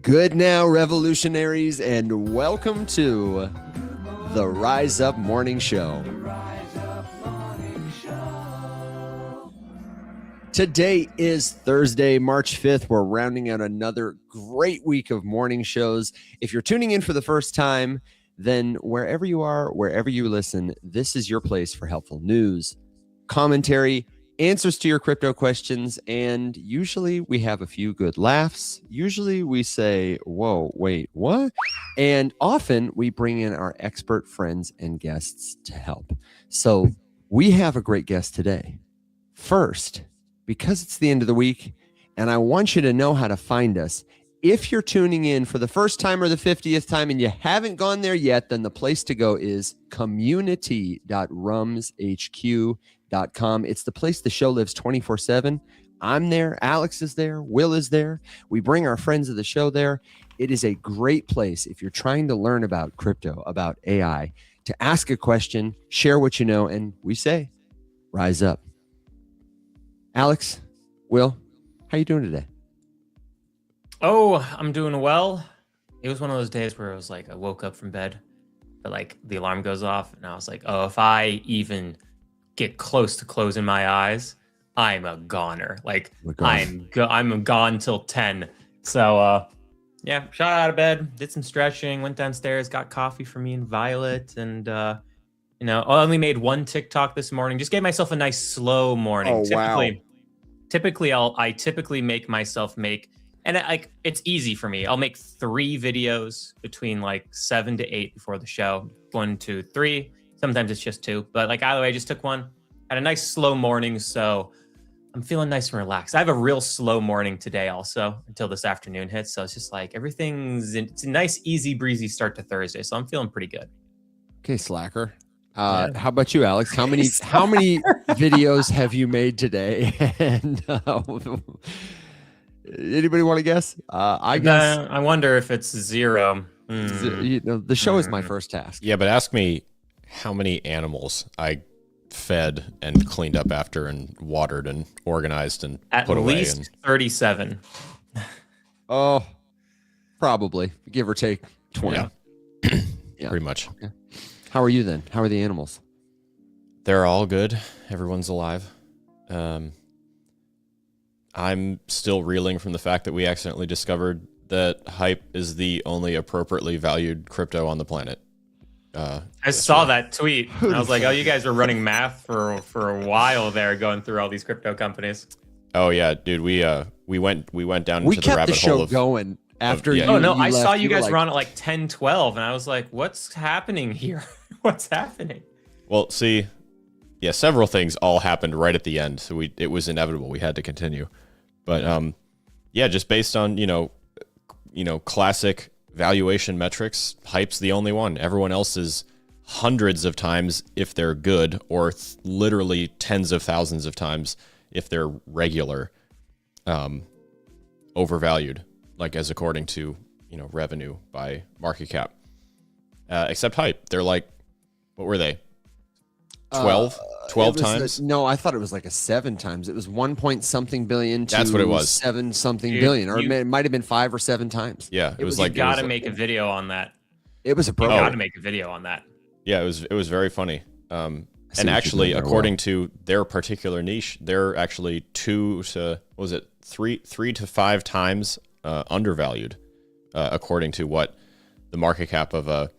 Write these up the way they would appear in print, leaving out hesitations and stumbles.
Good now, revolutionaries, and welcome to the Rise Up Morning Show. Today is Thursday, March 5th. We're rounding out another great week of morning shows. If you're tuning in for the first time, then wherever you are, wherever you listen, this is your place for helpful news, commentary, answers to your crypto questions, and usually we have a few good laughs. Usually we say, whoa, wait, what? And often we bring in our expert friends and guests to help. So we have a great guest today. First, because it's the end of the week, and I want you to know how to find us. If you're tuning in for the first time or the 50th time and you haven't gone there yet, then the place to go is community.rumshq.com. It's the place the show lives 24/7. I'm there. Alex is there. Will is there. We bring our friends of the show there. It is a great place if you're trying to learn about crypto, about AI, to ask a question, share what you know, and we say, rise up. Alex, Will, how you doing today? Oh, I'm doing well. It was one of those days where it was like I woke up from bed, but like the alarm goes off, and I was like, oh, if I even get close to closing my eyes, I'm a goner. Like I'm gone till 10. So yeah, shot out of bed, did some stretching, went downstairs, got coffee for me and Violet, and I only made one TikTok this morning. Just gave myself a nice slow morning. Oh, Typically I typically make myself make. And it's easy for me. I'll make 3 videos between like 7 to 8 before the show. 1, 2, 3. Sometimes it's just 2. But like either way, I just took one. Had a nice slow morning, so I'm feeling nice and relaxed. I have a real slow morning today also until this afternoon hits. So it's just like it's a nice, easy, breezy start to Thursday. So I'm feeling pretty good. Okay, slacker. Yeah. How about you, Alex? How many videos have you made today? And anybody want to guess? I guess I wonder if it's 0. The show is my first task. Yeah, but ask me how many animals I fed and cleaned up after and watered and organized and put away. At least 37. Oh, probably give or take 20. Yeah. Yeah. Pretty much. Okay. How are you then? How are the animals? They're all good. Everyone's alive. I'm still reeling from the fact that we accidentally discovered that Hype is the only appropriately valued crypto on the planet. I saw that tweet. And I was like, oh, you guys were running math for a while there, going through all these crypto companies. Oh yeah, dude. We went down We into the kept rabbit the show hole of going after yeah. you. Oh no, you I saw left. you guys were run at like 10, 12, and I was like, what's happening here? What's happening? Well, see, yeah, several things all happened right at the end, so it was inevitable. We had to continue, but yeah, just based on classic valuation metrics, Hype's the only one. Everyone else is hundreds of times if they're good, or literally tens of thousands of times if they're regular, overvalued, like as according to revenue by market cap. Except Hype, they're like, what were they? 12 times? No, I thought it was like a 7 times. It was 1 point something billion to That's what it was. 7 something billion, or it might have been 5 or 7 times. Yeah, it was You like gotta make a video on that. It was a You pro. gotta make a video on that. Yeah, it was very funny. And what you actually, did there, according Will. to their particular niche, they're actually 3 to 5 times undervalued, according to what the market cap of a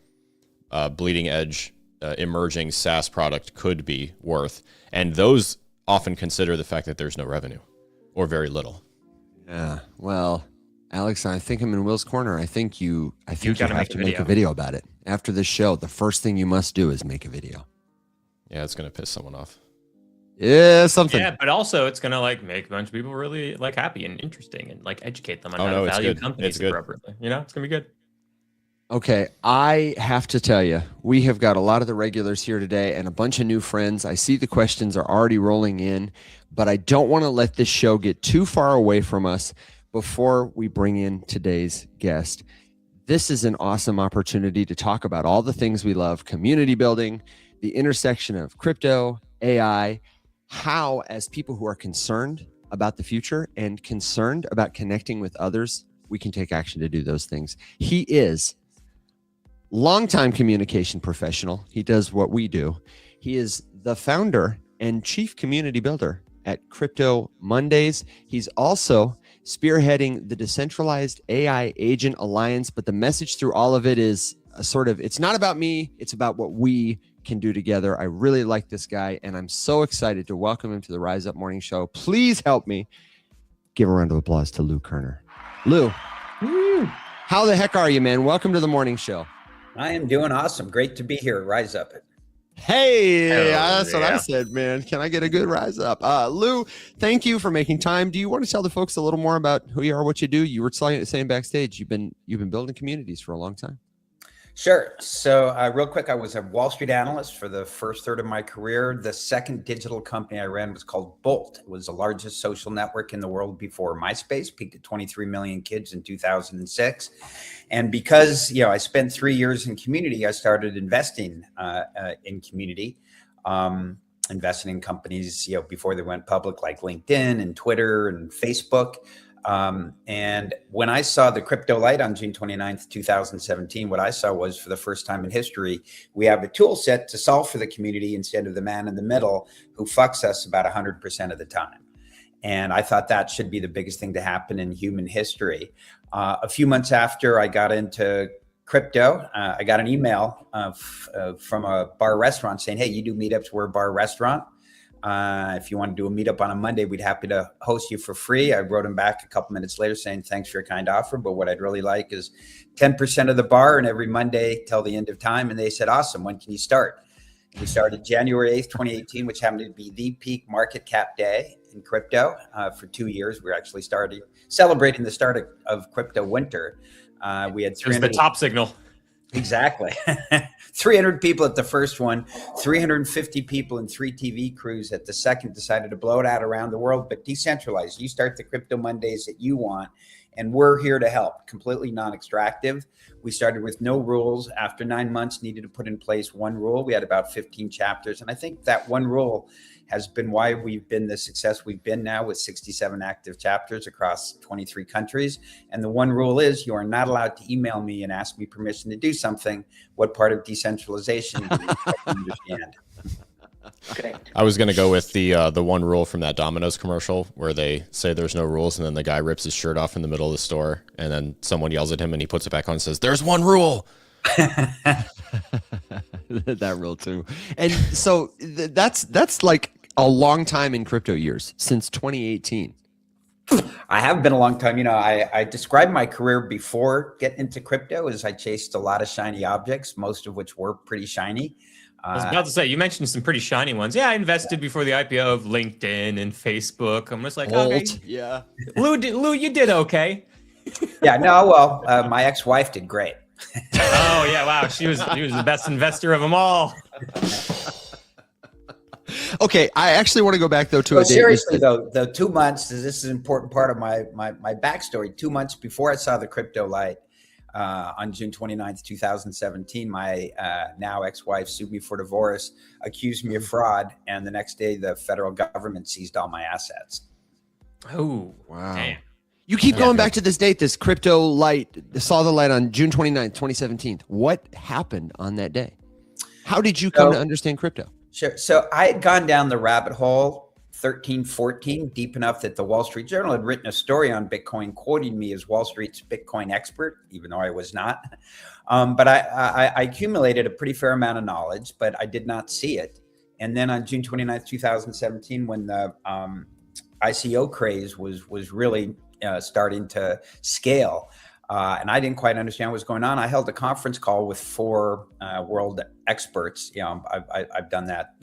bleeding edge emerging SaaS product could be worth. And those often consider the fact that there's no revenue or very little. Yeah. Well, Alex, I think I'm in Will's corner. I think you have to make a video about it. After this show, the first thing you must do is make a video. Yeah, it's going to piss someone off. Yeah, something. Yeah, but also it's gonna like make a bunch of people really like happy and interesting and like educate them on how to it's value good. companies It's good. appropriately. It's gonna be good. Okay, I have to tell you, we have got a lot of the regulars here today and a bunch of new friends. I see the questions are already rolling in, but I don't want to let this show get too far away from us before we bring in today's guest. This is an awesome opportunity to talk about all the things we love: community building, the intersection of crypto, AI, how, as people who are concerned about the future and concerned about connecting with others we can take action to do those things. He is longtime communication professional. He does what we do. He is the founder and chief community builder at Crypto Mondays. He's also spearheading the Decentralized AI Agent Alliance, but the message through all of it is a sort of, it's not about me, it's about what we can do together. I really like this guy, and I'm so excited to welcome him to the Rise Up Morning Show. Please help me give a round of applause to Lou Kerner. Lou, how the heck are you, man? Welcome to the morning show. I am doing awesome. Great to be here. Rise Up. Hey, that's what I said, man. Can I get a good rise up? Lou, thank you for making time. Do you want to tell the folks a little more about who you are, what you do? You were saying backstage, you've been building communities for a long time. Sure. So real quick, I was a Wall Street analyst for the first third of my career. The second digital company I ran was called Bolt. It was the largest social network in the world before MySpace, peaked at 23 million kids in 2006. And because, I spent 3 years in community, I started investing in community, investing in companies, before they went public, like LinkedIn and Twitter and Facebook. And when I saw the crypto light on June 29th, 2017, what I saw was, for the first time in history, we have a tool set to solve for the community instead of the man in the middle who fucks us about 100% of the time. And I thought that should be the biggest thing to happen in human history. A few months after I got into crypto, I got an email from a bar restaurant saying, hey, you do meetups, we're a bar restaurant. If you want to do a meetup on a Monday, we'd happy to host you for free. I wrote him back a couple minutes later saying, thanks for your kind offer, but what I'd really like is 10% of the bar and every Monday till the end of time. And they said, awesome, when can you start? We started January 8th, 2018, which happened to be the peak market cap day in crypto. For 2 years, we're actually celebrating the start of crypto winter. We had 300. The top signal. Exactly. 300 people at the first one, 350 people and 3 TV crews at the second, decided to blow it out around the world. But decentralized, you start the Crypto Mondays that you want, and we're here to help. Completely non-extractive. We started with no rules. After 9 months, needed to put in place one rule. We had about 15 chapters. And I think that one rule has been why we've been the success we've been now, with 67 active chapters across 23 countries. And the one rule is, you are not allowed to email me and ask me permission to do something. What part of decentralization do you understand? Okay. I was going to go with the one rule from that Domino's commercial where they say there's no rules, and then the guy rips his shirt off in the middle of the store, and then someone yells at him and he puts it back on and says, there's one rule. That rule too. And so that's like a long time in crypto years, since 2018. I have been a long time. I described my career before getting into crypto as I chased a lot of shiny objects, most of which were pretty shiny. I was about to say, you mentioned some pretty shiny ones. Yeah, I invested before the IPO of LinkedIn and Facebook. I'm just like, okay. Yeah. Lou, you did okay. Yeah, no, well, my ex-wife did great. Oh yeah, wow. She was the best investor of them all. Okay, I actually want to go back though to a date. Seriously though, the 2 months, this is an important part of my backstory. 2 months before I saw the crypto light, on June 29th, 2017, my now ex-wife sued me for divorce, accused me of fraud, and the next day the federal government seized all my assets. Oh, wow. Damn. You keep going back to this date, this crypto light, saw the light on June 29th, 2017. What happened on that day? How did you come to understand crypto? Sure. So I had gone down the rabbit hole 13, 14, deep enough that the Wall Street Journal had written a story on Bitcoin, quoting me as Wall Street's Bitcoin expert, even though I was not. But I accumulated a pretty fair amount of knowledge, but I did not see it. And then on June 29th, 2017, when the ICO craze was really starting to scale, and I didn't quite understand what was going on, I held a conference call with 4 world experts. I've done that,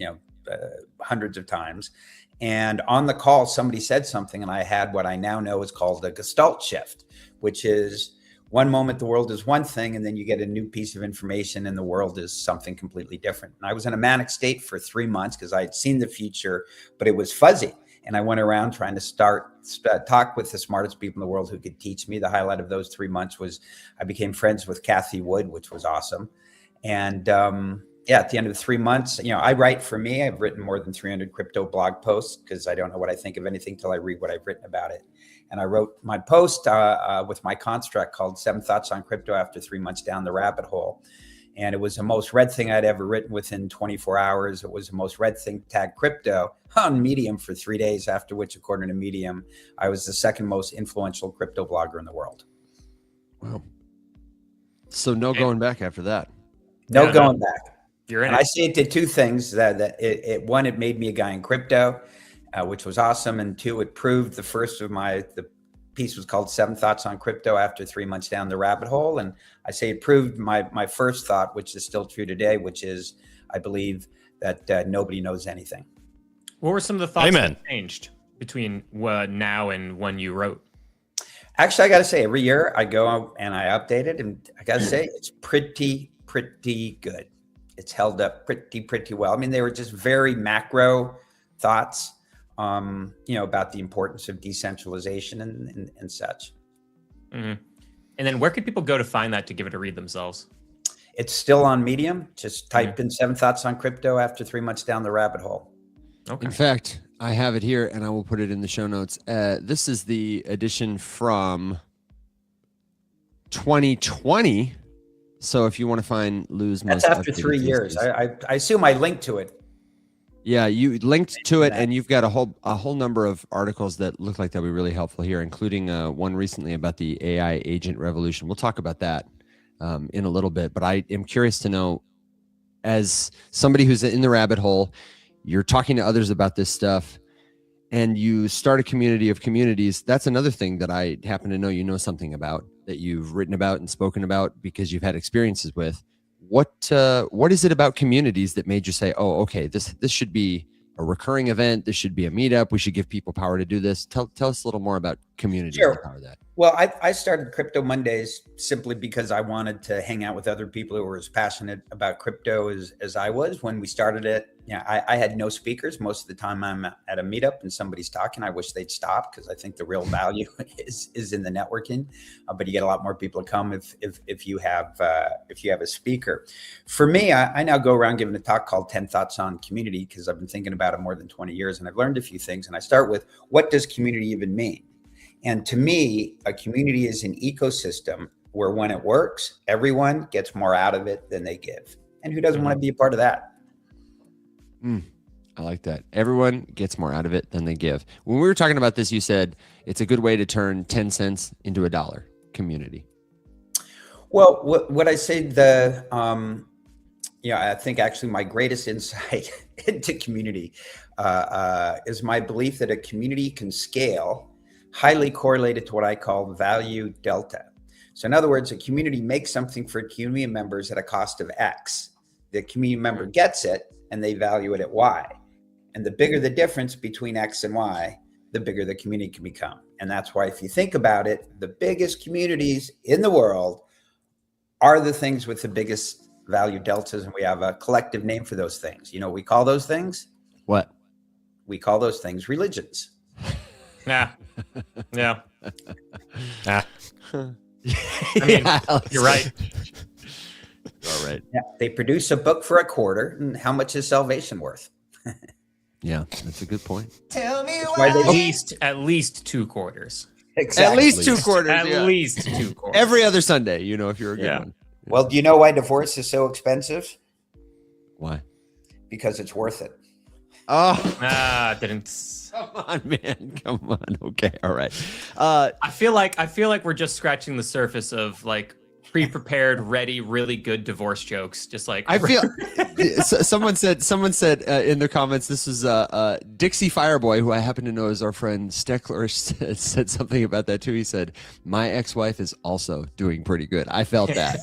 hundreds of times. And on the call, somebody said something, and I had what I now know is called a gestalt shift, which is one moment the world is one thing, and then you get a new piece of information and the world is something completely different. And I was in a manic state for 3 months because I had seen the future, but it was fuzzy. And I went around trying to talk with the smartest people in the world who could teach me. The highlight of those 3 months was I became friends with Cathie Wood, which was awesome. And at the end of the 3 months, I write for me. I've written more than 300 crypto blog posts because I don't know what I think of anything till I read what I've written about it. And I wrote my post with my construct called 7 Thoughts on Crypto After 3 Months Down the Rabbit Hole. And it was the most read thing I'd ever written within 24 hours. It was the most read thing tagged crypto on Medium for 3 days, after which, according to Medium, I was the second most influential crypto blogger in the world. Wow. So no going back after that. No going back. You're in and it. I see it did two things. One, it made me a guy in crypto, which was awesome. And two, it proved the piece was called 7 Thoughts on Crypto After 3 Months Down the Rabbit Hole. And I say it proved my first thought, which is still true today, which is I believe that nobody knows anything. What were some of the thoughts Amen. that changed between now and when you wrote? Actually, I got to say, every year I go and I update it, and I got to say it's pretty good. It's held up pretty well. I mean, they were just very macro thoughts, about the importance of decentralization and such. Mm-hmm. And then where could people go to find that to give it a read themselves? It's still on Medium. Just type in 7 Thoughts on Crypto After 3 Months Down the Rabbit Hole. Okay. In fact, I have it here and I will put it in the show notes. This is the edition from 2020. So if you want to find Lou's That's most after updated 3 years. thesis. I assume I linked to it. Yeah, you linked to it, and you've got a whole number of articles that look like they'll be really helpful here, including one recently about the AI agent revolution. We'll talk about that in a little bit, but I am curious to know, as somebody who's in the rabbit hole, you're talking to others about this stuff, and you start a community of communities. That's another thing that I happen to know you know something about, that you've written about and spoken about because you've had experiences with. What is it about communities that made you say, oh, okay, this should be a recurring event. This should be a meetup. We should give people power to do this. Tell us a little more about communities that power that. Well, I started Crypto Mondays simply because I wanted to hang out with other people who were as passionate about crypto as I was. When we started it, I had no speakers. Most of the time I'm at a meetup and somebody's talking. I wish they'd stop, because I think the real value is in the networking. But you get a lot more people to come if you have a speaker. For me, I now go around giving a talk called 10 Thoughts on Community, because I've been thinking about it more than 20 years, and I've learned a few things. And I start with, what does community even mean? And to me, a community is an ecosystem where, when it works, everyone gets more out of it than they give. And who doesn't want to be a part of that? I like that. Everyone gets more out of it than they give. When we were talking about this, you said it's a good way to turn 10 cents into $1 community. Well, what I say, I think actually my greatest insight into community is my belief that a community can scale, highly correlated to what I call value delta. So in other words, a community makes something for community members at a cost of X. The community member gets it and they value it at Y. And the bigger the difference between X and Y, the bigger the community can become. And that's why, if you think about it, the biggest communities in the world are the things with the biggest value deltas. And we have a collective name for those things. You know what we call those things? What? We call those things religions. Yeah. Ah. I mean, you're right. All right. Yeah, they produce a book for a quarter. And how much is salvation worth? Yeah, that's a good point. Tell me why. At least 2 quarters. Exactly. At least 2 quarters. At yeah. least 2 quarters. Every other Sunday, if you're a good one. Well, do you know why divorce is so expensive? Why? Because it's worth it. Oh, didn't. come on, man. Come on. Okay. All right. I feel like we're just scratching the surface of like pre-prepared, ready, really good divorce jokes. Just like I feel someone said in the comments, this was Dixie Fireboy, who I happen to know is our friend Steckler, said something about that too. He said, my ex-wife is also doing pretty good. I felt that.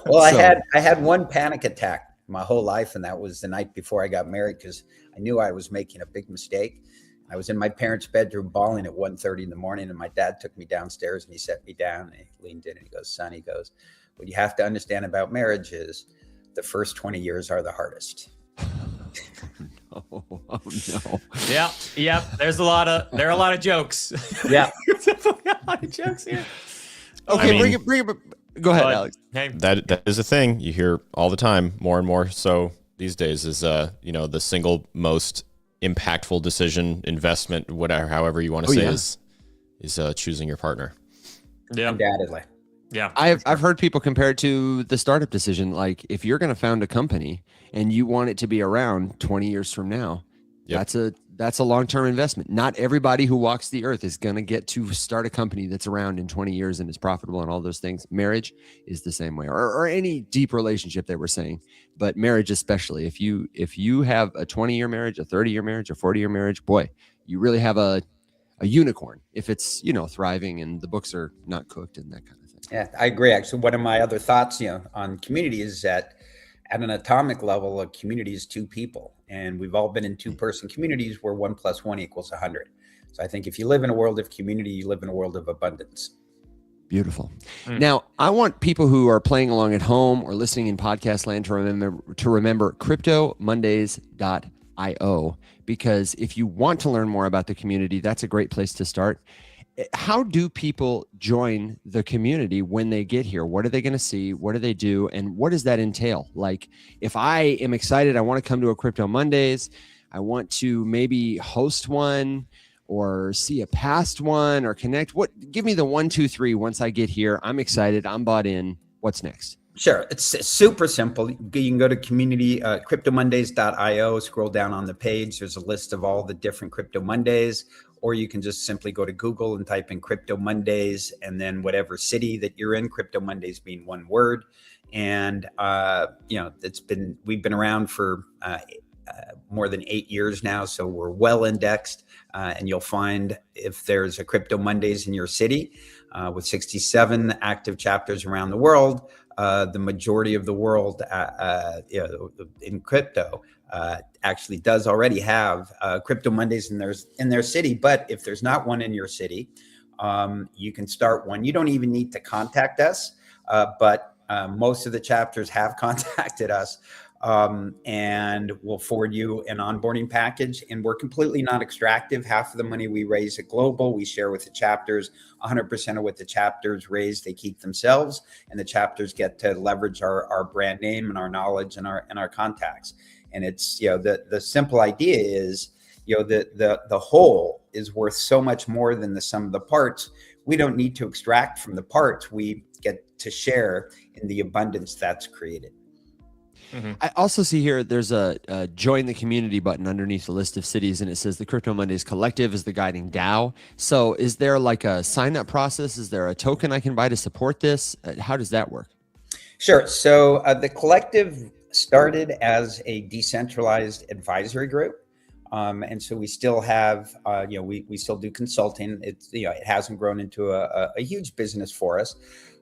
Well, I had one panic attack my whole life, and that was the night before I got married, because I knew I was making a big mistake. I was in my parents' bedroom bawling at 1:30 in the morning, and my dad took me downstairs and he set me down and he leaned in and he goes, son, he goes, what you have to understand about marriage is the first 20 years are the hardest. Oh no. Yeah. There are a lot of jokes. Yeah. Definitely a lot of jokes here. Okay, bring it. Go ahead, Alex. Hey. That is a thing you hear all the time, more and more so these days, is the single most impactful decision, investment, whatever, however you want to say, is choosing your partner. Yeah. Undoubtedly. Yeah. I've heard people compare it to the startup decision. Like if you're going to found a company and you want it to be around 20 years from now, Yep. that's a long-term investment. Not everybody who walks the earth is going to get to start a company that's around in 20 years and is profitable and all those things. Marriage is the same way, or any deep relationship that we're saying, but marriage especially. If you have a 20-year marriage, a 30-year marriage, a 40-year marriage, boy, you really have a unicorn if it's, thriving and the books are not cooked and that kind of thing. Yeah, I agree. Actually, one of my other thoughts, on community is that at an atomic level, a community is two people, and we've all been in two-person communities where 1 + 1 = 100. So I think if you live in a world of community, you live in a world of abundance. Beautiful. Now, I want people who are playing along at home or listening in podcast land to remember cryptomondays.io, because if you want to learn more about the community, that's a great place to start. How do people join the community when they get here? What are they going to see? What do they do? And what does that entail? Like, if I am excited, I want to come to a Crypto Mondays, I want to maybe host one or see a past one or connect. Give me the 1, 2, 3. Once I get here, I'm excited, I'm bought in. What's next? Sure. It's super simple. You can go to community, cryptomondays.io, scroll down on the page. There's a list of all the different Crypto Mondays, or you can just simply go to Google and type in Crypto Mondays and then whatever city that you're in, Crypto Mondays being one word. And, we've been around for more than 8 years now. So we're well indexed, and you'll find if there's a Crypto Mondays in your city, with 67 active chapters around the world, the majority of the world in crypto actually does already have Crypto Mondays in their city. But if there's not one in your city, you can start one. You don't even need to contact us, but most of the chapters have contacted us, and we'll forward you an onboarding package. And we're completely non-extractive. Half of the money we raise at Global, we share with the chapters. 100% of what the chapters raise, they keep themselves, and the chapters get to leverage our brand name and our knowledge and our contacts. And it's, the simple idea is, the whole is worth so much more than the sum of the parts. We don't need to extract from the parts. We get to share in the abundance that's created. Mm-hmm. I also see here there's a join the community button underneath the list of cities, and it says the Crypto Mondays Collective is the guiding DAO. So is there like a sign up process? Is there a token I can buy to support this? How does that work? Sure. So the collective started as a decentralized advisory group. And so we still have, we still do consulting. It's, it hasn't grown into a huge business for us.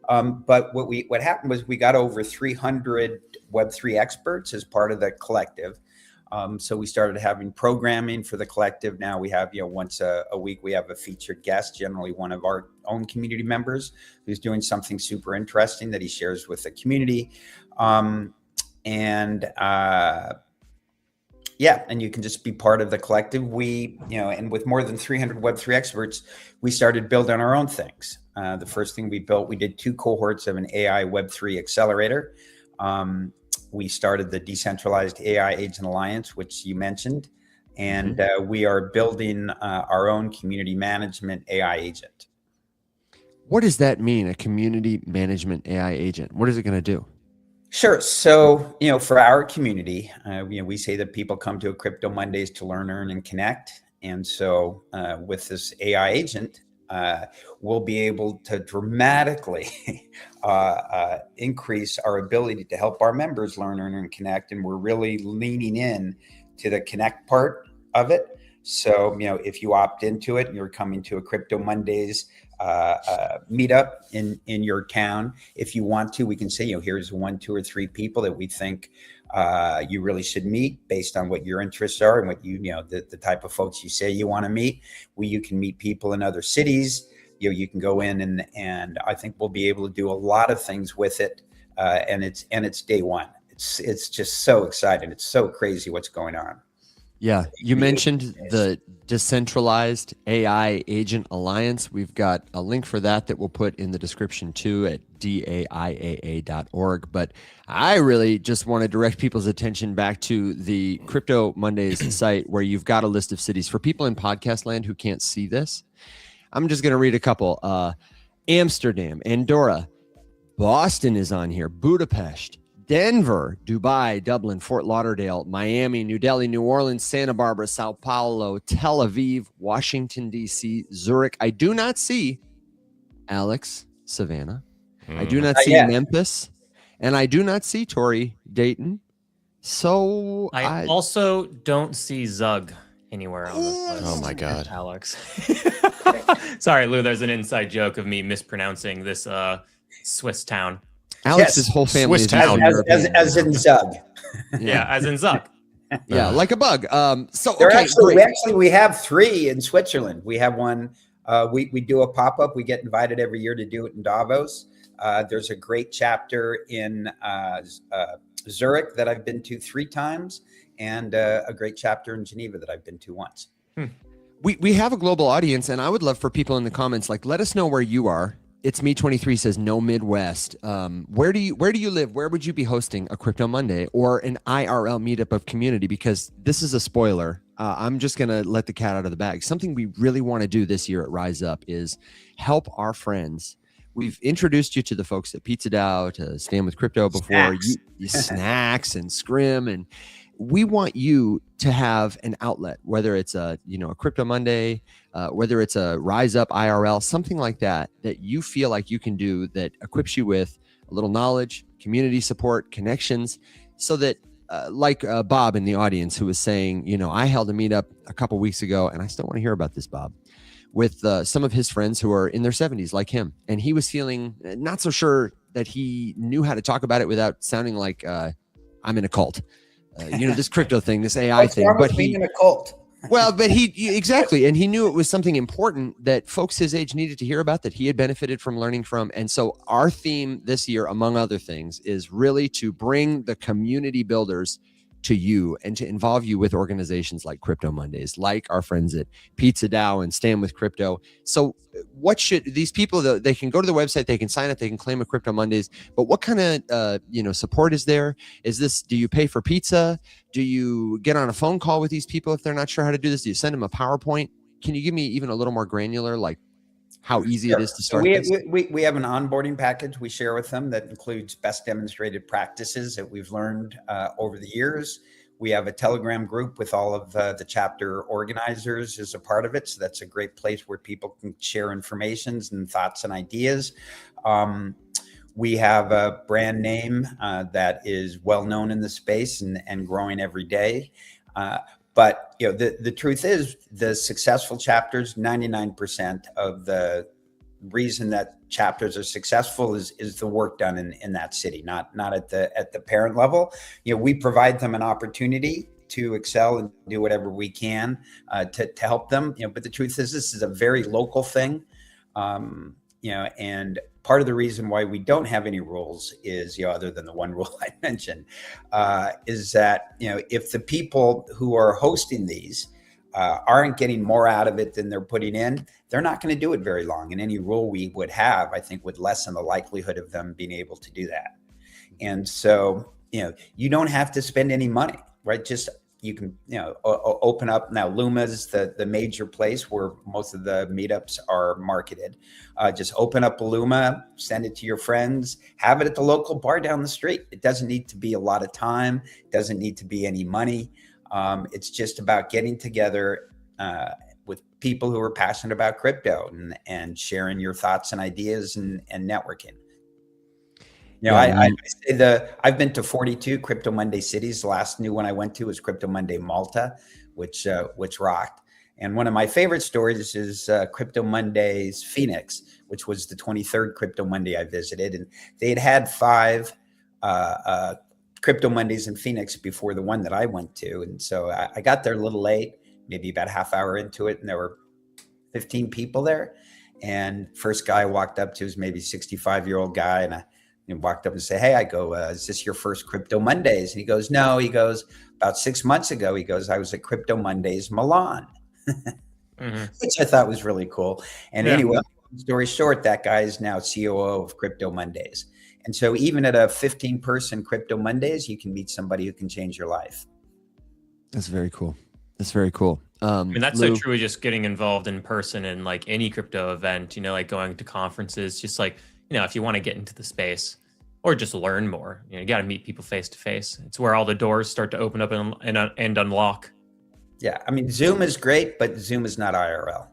But what happened was we got over 300 Web3 experts as part of the collective. So we started having programming for the collective. Now we have, once a week, we have a featured guest, generally one of our own community members who's doing something super interesting that he shares with the community. And you can just be part of the collective. We, and with more than 300 Web3 experts, we started building our own things. The first thing we built, we did 2 cohorts of an AI Web3 accelerator. We started the Decentralized AI Agent Alliance, which you mentioned, and we are building our own community management AI agent. What does that mean, a community management AI agent? What is it going to do? Sure. So, for our community, we say that people come to a Crypto Mondays to learn, earn, and connect. And so with this AI agent, we'll be able to dramatically increase our ability to help our members learn, earn, and connect. And we're really leaning in to the connect part of it. So, if you opt into it and you're coming to a Crypto Mondays meetup in your town, if you want to, we can say, here's 1, 2, or 3 people that we think you really should meet based on what your interests are and what the type of folks you say you want to meet. You can meet people in other cities. You can go in and I think we'll be able to do a lot of things with it. And it's day one. It's just so exciting. It's so crazy what's going on. Yeah, you mentioned the Decentralized AI Agent Alliance. We've got a link for that we'll put in the description too at daiaa.org. But I really just want to direct people's attention back to the Crypto Mondays site, where you've got a list of cities. For people in podcast land who can't see this, I'm just going to read a couple. Amsterdam, Andorra, Boston is on here, Budapest, Denver, Dubai, Dublin, Fort Lauderdale, Miami, New Delhi, New Orleans, Santa Barbara, Sao Paulo, Tel Aviv, Washington, D.C., Zurich. I do not see Alex, Savannah. I do not see Memphis. And I do not see Tori, Dayton. So I also don't see Zug anywhere on this list. Oh my God, Alex. Sorry, Lou, there's an inside joke of me mispronouncing this Swiss town. Alex's whole family Swiss is town. As in Zug. Yeah, as in Zug. Yeah, like a bug. So There okay, we have 3 in Switzerland. We have one. We do a pop-up. We get invited every year to do it in Davos. There's a great chapter in Zurich that I've been to 3 times, and a great chapter in Geneva that I've been to once. We have a global audience, and I would love for people in the comments, like, let us know where you are. It's me 23 says no Midwest. Where do you live? Where would you be hosting a Crypto Monday or an IRL meetup of community? Because this is a spoiler. I'm just gonna let the cat out of the bag. Something we really want to do this year at Rise Up is help our friends. We've introduced you to the folks at Pizza DAO, to Stand with Crypto before, you Snacks and Scrim, and we want you to have an outlet, whether it's a Crypto Monday, whether it's a Rise Up IRL, something like that you feel like you can do that equips you with a little knowledge, community support, connections, so that like Bob in the audience who was saying, I held a meetup a couple weeks ago, and I still want to hear about this, Bob, with some of his friends who are in their 70s like him. And he was feeling not so sure that he knew how to talk about it without sounding like I'm in a cult. This crypto thing, this AI thing, but he in a cult. Well, but exactly. And he knew it was something important that folks his age needed to hear about, that he had benefited from learning from. And so our theme this year, among other things, is really to bring the community builders to you and to involve you with organizations like Crypto Mondays, like our friends at Pizza DAO and Stand with Crypto. So what should these people, they can go to the website, they can sign up, they can claim a Crypto Mondays, but what kind of, support is there? Do you pay for pizza? Do you get on a phone call with these people if they're not sure how to do this? Do you send them a PowerPoint? Can you give me even a little more granular, like how easy it is to start this? We have an onboarding package we share with them that includes best demonstrated practices that we've learned over the years. We have a Telegram group with all of the chapter organizers as a part of it. So that's a great place where people can share information and thoughts and ideas. We have a brand name that is well known in the space and growing every day. But the truth is, the successful chapters, 99% of the reason that chapters are successful is the work done in that city, not at the parent level. We provide them an opportunity to excel and do whatever we can to help them. But the truth is, this is a very local thing. And part of the reason why we don't have any rules is, other than the one rule I mentioned, is that, if the people who are hosting these aren't getting more out of it than they're putting in, they're not going to do it very long. And any rule we would have, I think, would lessen the likelihood of them being able to do that. And so, you don't have to spend any money, right? Just you can, open up. Now, Luma's the major place where most of the meetups are marketed. Just open up a Luma, send it to your friends, have it at the local bar down the street. It doesn't need to be a lot of time. It doesn't need to be any money. It's just about getting together with people who are passionate about crypto and sharing your thoughts and ideas and networking. I say I've been to 42 Crypto Monday cities. The last new one I went to was Crypto Monday Malta, which rocked. And one of my favorite stories is Crypto Mondays Phoenix, which was the 23rd Crypto Monday I visited. And they had 5 Crypto Mondays in Phoenix before the one that I went to. And so I got there a little late, maybe about a half hour into it, and there were 15 people there. And first guy I walked up to was maybe 65-year-old guy, and and walked up and said, "Hey," I go, "Is this your first Crypto Mondays?" And he goes, "No." He goes, "About 6 months ago," he goes, "I was at Crypto Mondays Milan," which I thought was really cool. And anyway, story short, that guy is now COO of Crypto Mondays. And so even at a 15-person Crypto Mondays, you can meet somebody who can change your life. That's very cool. That's very cool. I mean, that's Lou, so true. Just getting involved in person in like any crypto event, like going to conferences, just like, if you want to get into the space or just learn more, you got to meet people face to face. It's where all the doors start to open up and unlock. Yeah. I mean, Zoom is great, but Zoom is not IRL.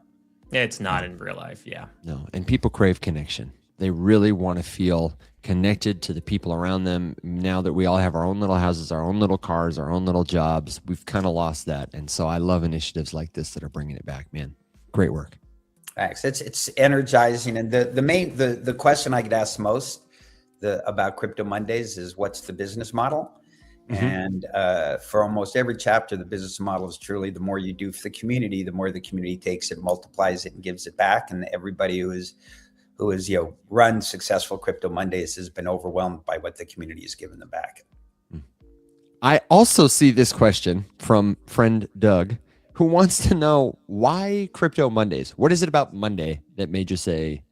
It's not in real life. Yeah. No, and people crave connection. They really want to feel connected to the people around them. Now that we all have our own little houses, our own little cars, our own little jobs, we've kind of lost that. And so I love initiatives like this that are bringing it back, man. Great work. Thanks. It's energizing. And the question I get asked most about Crypto Mondays is, what's the business model? And for almost every chapter, the business model is truly, the more you do for the community, the more the community takes it, multiplies it, and gives it back. And everybody who has run successful Crypto Mondays has been overwhelmed by what the community has given them back. I also see this question from friend Doug, who wants to know, why Crypto Mondays? What is it about Monday that made you say,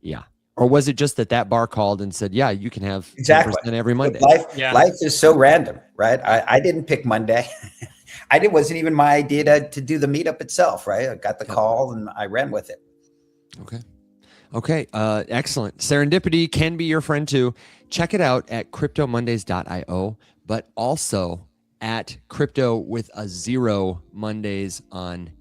yeah? Or was it just that bar called and said, yeah, you can have exactly 10% every Monday? Life is so random, right? I didn't pick Monday. It wasn't even my idea to do the meetup itself, right? I got the call and I ran with it. Okay. Excellent. Serendipity can be your friend too. Check it out at cryptomondays.io, but also at crypto with a 0 Mondays on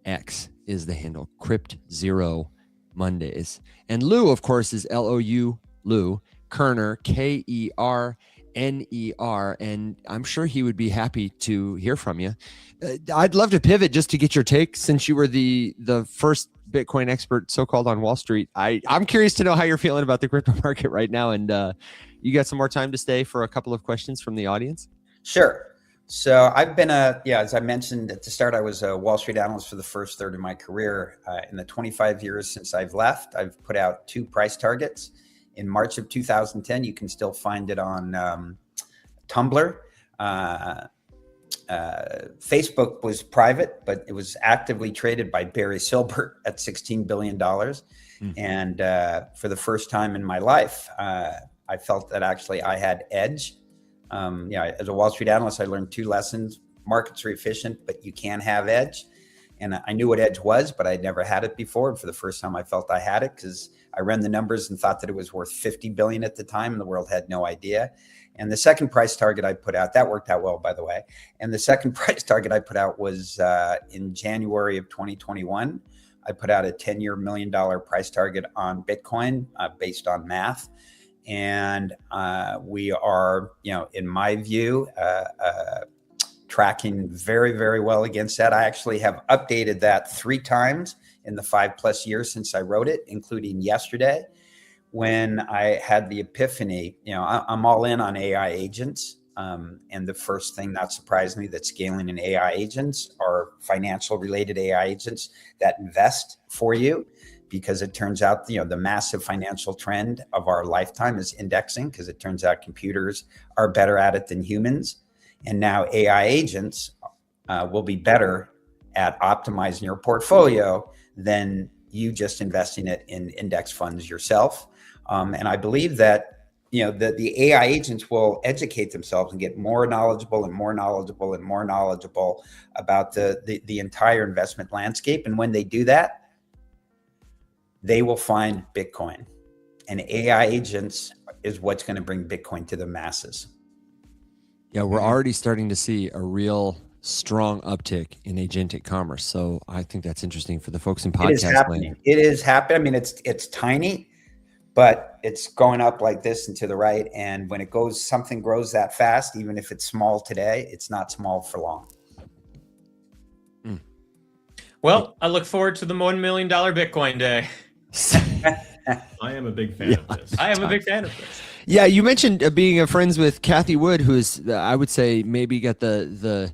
X is the handle. Crypt 0 Mondays. And Lou, of course, is Lou, Lou Kerner, Kerner. And I'm sure he would be happy to hear from you. I'd love to pivot just to get your take, since you were the first Bitcoin expert so-called on Wall Street. I'm curious to know how you're feeling about the crypto market right now. And you got some more time to stay for a couple of questions from the audience? Sure. So I've been as I mentioned at the start, I was a Wall Street analyst for the first third of my career. In the 25 years since I've left, I've put out 2 price targets. In March of 2010, you can still find it on Tumblr. Facebook was private, but it was actively traded by Barry Silbert at $16 billion. And for the first time in my life, I felt that actually I had edge. As a Wall Street analyst, I learned 2 lessons. Markets are efficient, but you can have edge. And I knew what edge was, but I'd never had it before. And for the first time, I felt I had it, because I ran the numbers and thought that it was worth 50 billion at the time, and the world had no idea. And the second price target I put out, that worked out well, by the way. And the second price target I put out was in January of 2021. I put out a 10-year $1 million price target on Bitcoin based on math. And we are, in my view, tracking very, very well against that. I actually have updated that 3 times in the 5+ years since I wrote it, including yesterday, when I had the epiphany. I'm all in on AI agents. And the first thing, not surprisingly, that's scaling in AI agents are financial related AI agents that invest for you. Because it turns out, the massive financial trend of our lifetime is indexing, because it turns out computers are better at it than humans. And now AI agents will be better at optimizing your portfolio than you just investing it in index funds yourself. And I believe that, the AI agents will educate themselves and get more knowledgeable and more knowledgeable and more knowledgeable about the entire investment landscape. And when they do that, they will find Bitcoin, and AI agents is what's going to bring Bitcoin to the masses. Yeah, we're already starting to see a real strong uptick in agentic commerce. So I think that's interesting for the folks in podcast. It is happening. Land. It is happening. I mean, it's tiny, but it's going up like this and to the right. And when something grows that fast, even if it's small today, it's not small for long. Well, I look forward to the $1 million Bitcoin day. I am a big fan of this. I am a big fan of this. Yeah, you mentioned being friends with Cathie Wood, who's I would say maybe got the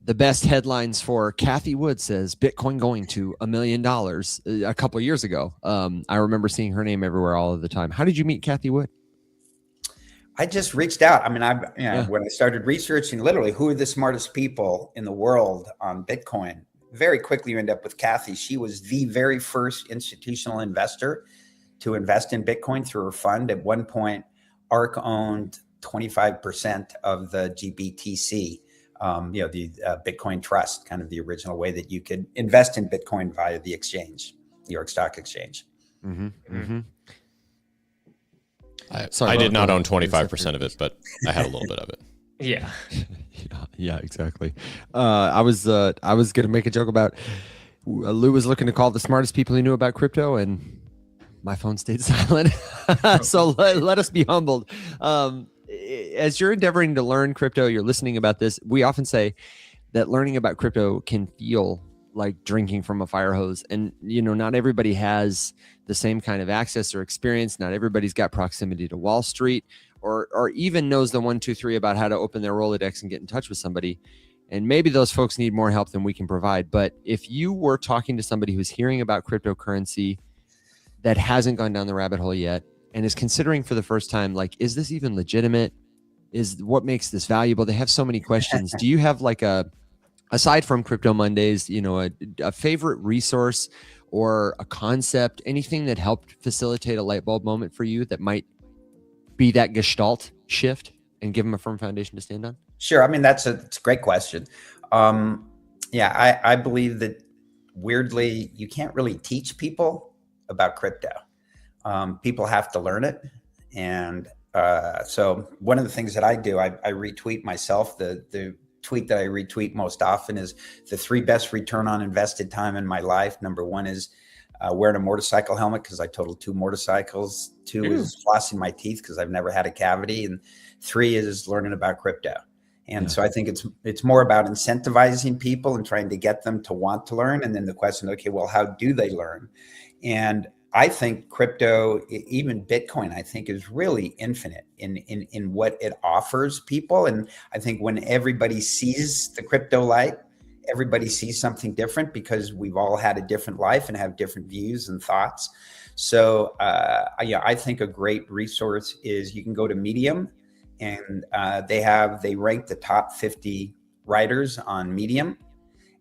best headlines for. Cathie Wood says Bitcoin going to $1 million a couple of years ago. I remember seeing her name everywhere all of the time. How did you meet Cathie Wood? I just reached out. I mean, when I started researching literally who are the smartest people in the world on Bitcoin, very quickly you end up with Kathy. She was the very first institutional investor to invest in Bitcoin through her fund. At one point, ARK owned 25% of the GBTC, the Bitcoin Trust, kind of the original way that you could invest in Bitcoin via the exchange, New York Stock Exchange. Mm-hmm. Mm-hmm. I did not own 25% of it, but I had a little bit of it. Yeah. Yeah, exactly. I was going to make a joke about Lou was looking to call the smartest people he knew about crypto, and my phone stayed silent. So let us be humbled. As you're endeavoring to learn crypto, you're listening about this. We often say that learning about crypto can feel like drinking from a fire hose. And, not everybody has the same kind of access or experience. Not everybody's got proximity to Wall Street or even knows the 1, 2, 3 about how to open their Rolodex and get in touch with somebody. And maybe those folks need more help than we can provide. But if you were talking to somebody who's hearing about cryptocurrency that hasn't gone down the rabbit hole yet and is considering for the first time, like, is this even legitimate? Is what makes this valuable? They have so many questions. Do you have like aside from Crypto Mondays, a favorite resource or a concept, anything that helped facilitate a light bulb moment for you that might be that gestalt shift and give them a firm foundation to stand on? Sure. I mean, it's a great question. I believe that weirdly, you can't really teach people about crypto. People have to learn it. And so one of the things that I do, I retweet myself. The tweet that I retweet most often is the 3 best return on invested time in my life. Number 1 is wearing a motorcycle helmet because I totaled 2 motorcycles. 2 is flossing my teeth because I've never had a cavity. And 3 is learning about crypto. And so I think it's more about incentivizing people and trying to get them to want to learn. And then the question, okay, well, how do they learn? And I think crypto, even Bitcoin, I think is really infinite in what it offers people. And I think when everybody sees the crypto light, everybody sees something different because we've all had a different life and have different views and thoughts. So I think a great resource is you can go to Medium, and they rank the top 50 writers on Medium.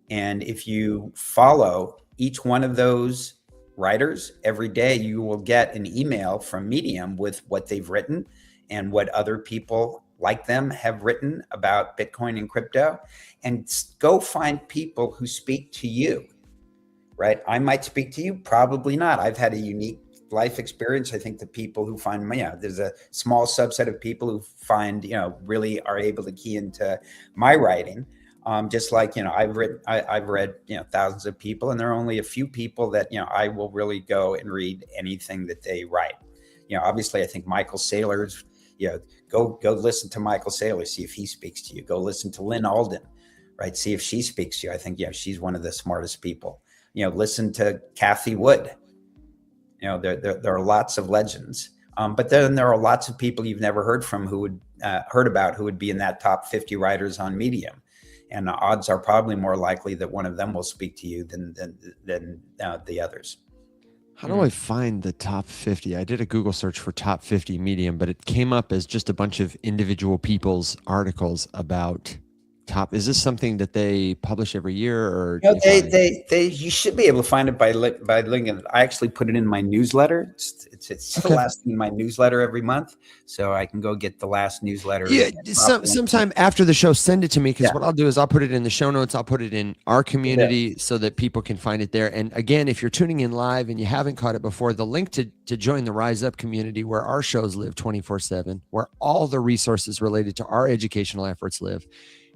And if you follow each one of those writers every day, you will get an email from Medium with what they've written and what other people like them have written about Bitcoin and crypto. And go find people who speak to you, right? I might speak to you, probably not. I've had a unique life experience. I think the people who find me, there's a small subset of people who find, really are able to key into my writing. Just like, I've read, thousands of people, and there are only a few people that, I will really go and read anything that they write. Obviously I think Michael Saylor's, go listen to Michael Saylor, see if he speaks to you. Go listen to Lynn Alden, right? See if she speaks to you. I think, she's one of the smartest people. Listen to Kathy Wood. There are lots of legends. But then there are lots of people you've never heard from who would be in that top 50 writers on Medium. And the odds are probably more likely that one of them will speak to you than the others. How do I find the top 50? I did a Google search for top 50 Medium, but it came up as just a bunch of individual people's articles about top. Is this something that they publish every year, or you should be able to find it by linking? I actually put it in my newsletter. It's the last thing in my newsletter every month, so I can go get the last newsletter. Yeah, sometime after the show, send it to me, because what I'll do is I'll put it in the show notes. I'll put it in our community so that people can find it there. And again, if you're tuning in live and you haven't caught it before, the link to join the Rise Up community, where our shows live 24/7, where all the resources related to our educational efforts live.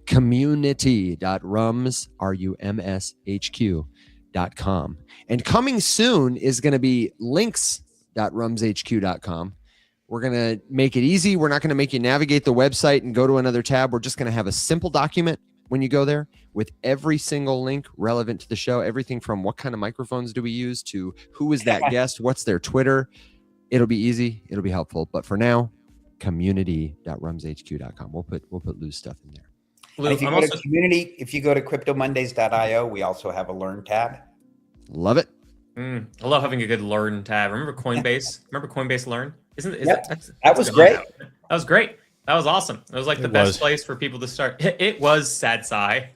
community.rumshq.com. And coming soon is going to be links.rumshq.com. We're going to make it easy. We're not going to make you navigate the website and go to another tab. We're just going to have a simple document when you go there with every single link relevant to the show. Everything from what kind of microphones do we use to who is that guest, what's their Twitter. It'll be easy. It'll be helpful. But for now, community.rumshq.com. We'll put Lou's stuff in there. Lou, if you go to community, if you go to cryptomondays.io, we also have a learn tab. Love it. I love having a good learn tab. Remember Coinbase? Remember Coinbase Learn? That was great. That was great. That was awesome. It was like the It best was. place for people to start. It was sad sigh.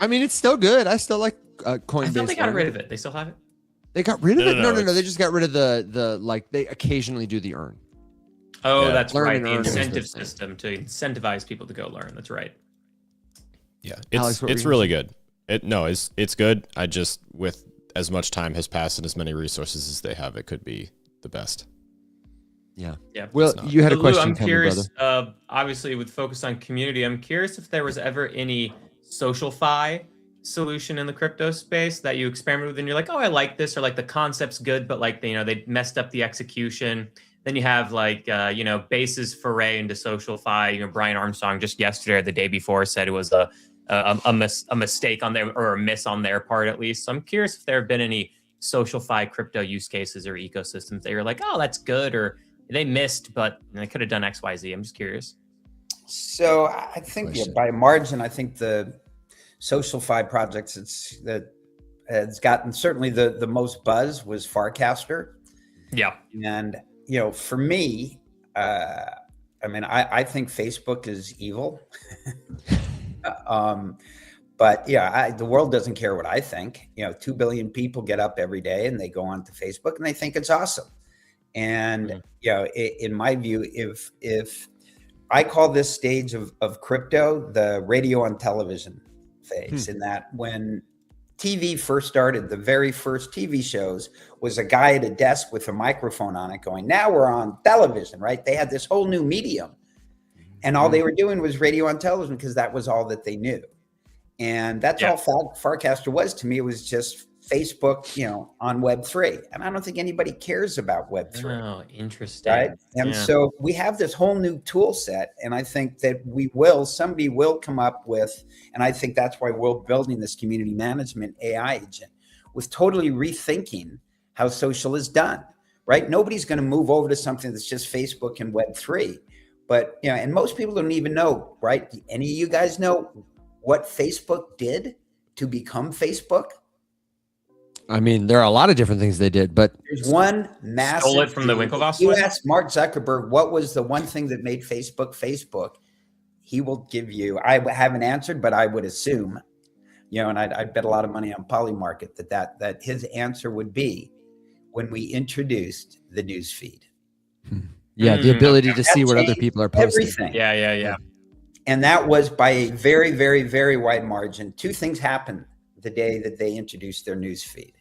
I mean, it's still good. I still like Coinbase. I thought they got Learn. rid of it. They still have it? They got rid of it? No. They it's- just got rid of the like. They occasionally do the earn. Oh, Yeah. that's Learn right. and The earn was incentive the thing. system to incentivize people to go learn. That's right. Yeah, Alex, what were it's you really good. It's good. I just, with as much time has passed and as many resources as they have, it could be the best. Yeah. Yeah. Well, not. you had a Lou, question. I'm Tell me, curious. brother. Obviously, with focus on community, I'm curious if there was ever any SocialFi solution in the crypto space that you experimented with, and you're like, oh, I like this, or like the concept's good, but like they messed up the execution. Then you have like Base's foray into SocialFi. Brian Armstrong just yesterday or the day before said it was a mistake on their, or a miss on their part at least. So I'm curious if there have been any SocialFi crypto use cases or ecosystems that you're like, oh, that's good, or they missed, but they could have done X, Y, Z. I'm just curious. So I think by a margin, I think the SocialFi projects that has gotten certainly the most buzz was Farcaster. Yeah. And, for me, I think Facebook is evil. But the world doesn't care what I think. 2 billion people get up every day and they go onto Facebook and they think it's awesome. And, in my view, if I call this stage of crypto, the radio on television phase, in that when TV first started, the very first TV shows was a guy at a desk with a microphone on it going, now we're on television, right? They had this whole new medium. And all they were doing was radio on television because that was all that they knew. And that's all Farcaster was to me. It was just Facebook, on Web3. And I don't think anybody cares about Web3. Oh, interesting. Right. And so we have this whole new tool set. And I think that somebody will come up with, and I think that's why we're building this community management AI agent, with totally rethinking how social is done, right? Nobody's going to move over to something that's just Facebook and Web3. But, and most people don't even know, right? Any of you guys know what Facebook did to become Facebook? I mean, there are a lot of different things they did, but There's one massive. Stole it from the Winklevoss You one? ask Mark Zuckerberg, what was the one thing that made Facebook Facebook? He will give you, I haven't answered, but I would assume, and I'd bet a lot of money on Polymarket that his answer would be when we introduced the news feed. the ability to see what other people are posting. Everything. Yeah. And that was by a very, very, very wide margin. Two things happened the day that they introduced their news feed.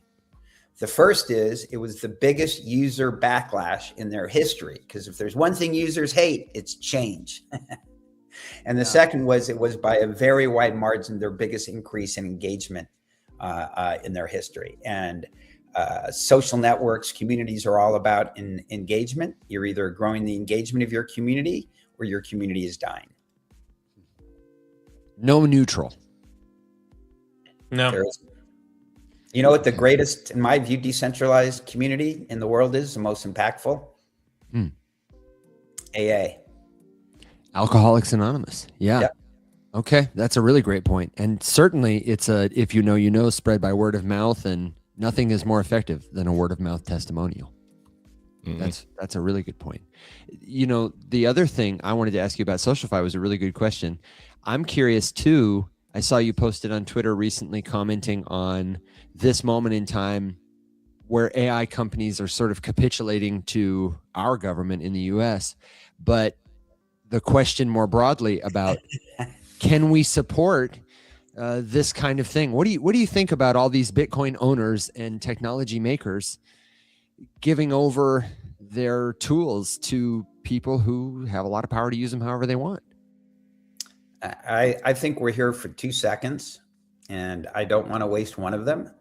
The first is it was the biggest user backlash in their history, because if there's one thing users hate, it's change. And the second was it was by a very wide margin their biggest increase in engagement in their history. And social networks, communities are all about engagement. You're either growing the engagement of your community or your community is dying. No neutral. No. You know what the greatest, in my view, decentralized community in the world is, the most impactful? AA. Alcoholics Anonymous. Yeah. Yep. Okay. That's a really great point. And certainly it's if you know, spread by word of mouth, and nothing is more effective than a word of mouth testimonial. That's a really good point. The other thing I wanted to ask you about SocialFi was a really good question. I'm curious too. I saw you posted on Twitter recently commenting on this moment in time where AI companies are sort of capitulating to our government in the US. But the question more broadly about can we support this kind of thing? What do you think about all these Bitcoin owners and technology makers giving over their tools to people who have a lot of power to use them however they want? I think we're here for 2 seconds, and I don't want to waste one of them.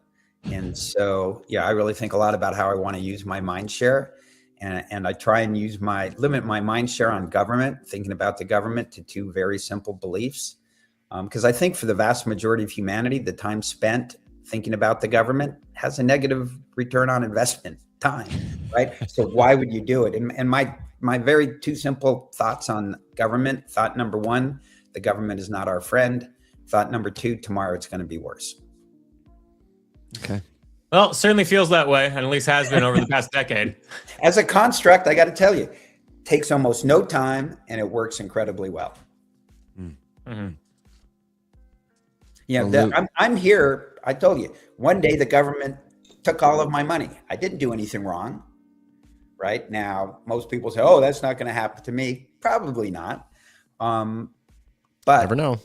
And so, I really think a lot about how I want to use my mind share. And I try and limit my mind share on government, thinking about the government, to 2 very simple beliefs. Because I think for the vast majority of humanity, the time spent thinking about the government has a negative return on investment time, right? So why would you do it? And my very 2 simple thoughts on government: thought number 1, the government is not our friend. Thought number 2, tomorrow it's going to be worse. Okay. Well, it certainly feels that way, and at least has been over the past decade. As a construct, I got to tell you, takes almost no time, and it works incredibly well. Mm-hmm. You know, I'm here. I told you, one day the government took all of my money. I didn't do anything wrong. Right now, most people say, "Oh, that's not going to happen to me." Probably not. But Never know.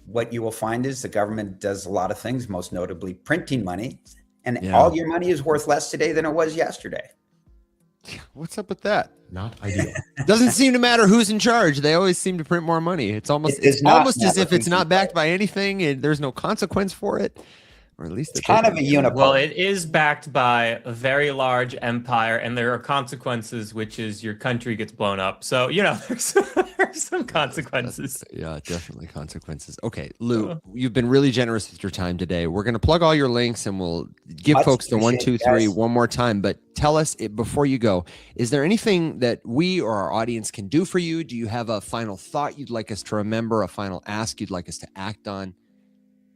What you will find is the government does a lot of things, most notably printing money, and all your money is worth less today than it was yesterday. What's up with that? Not ideal. Doesn't seem to matter who's in charge. They always seem to print more money. It's almost as if it's not backed by anything and there's no consequence for it. Or at least it's kind of a unipolar. Well, it is backed by a very large empire, and there are consequences, which is your country gets blown up. So, you know, there's some consequences. Yeah, definitely consequences. Okay, Lou, you've been really generous with your time today. We're going to plug all your links, and we'll give folks the 1, 2, 3 one more time. But tell us before you go, is there anything that we or our audience can do for you? Do you have a final thought you'd like us to remember, a final ask you'd like us to act on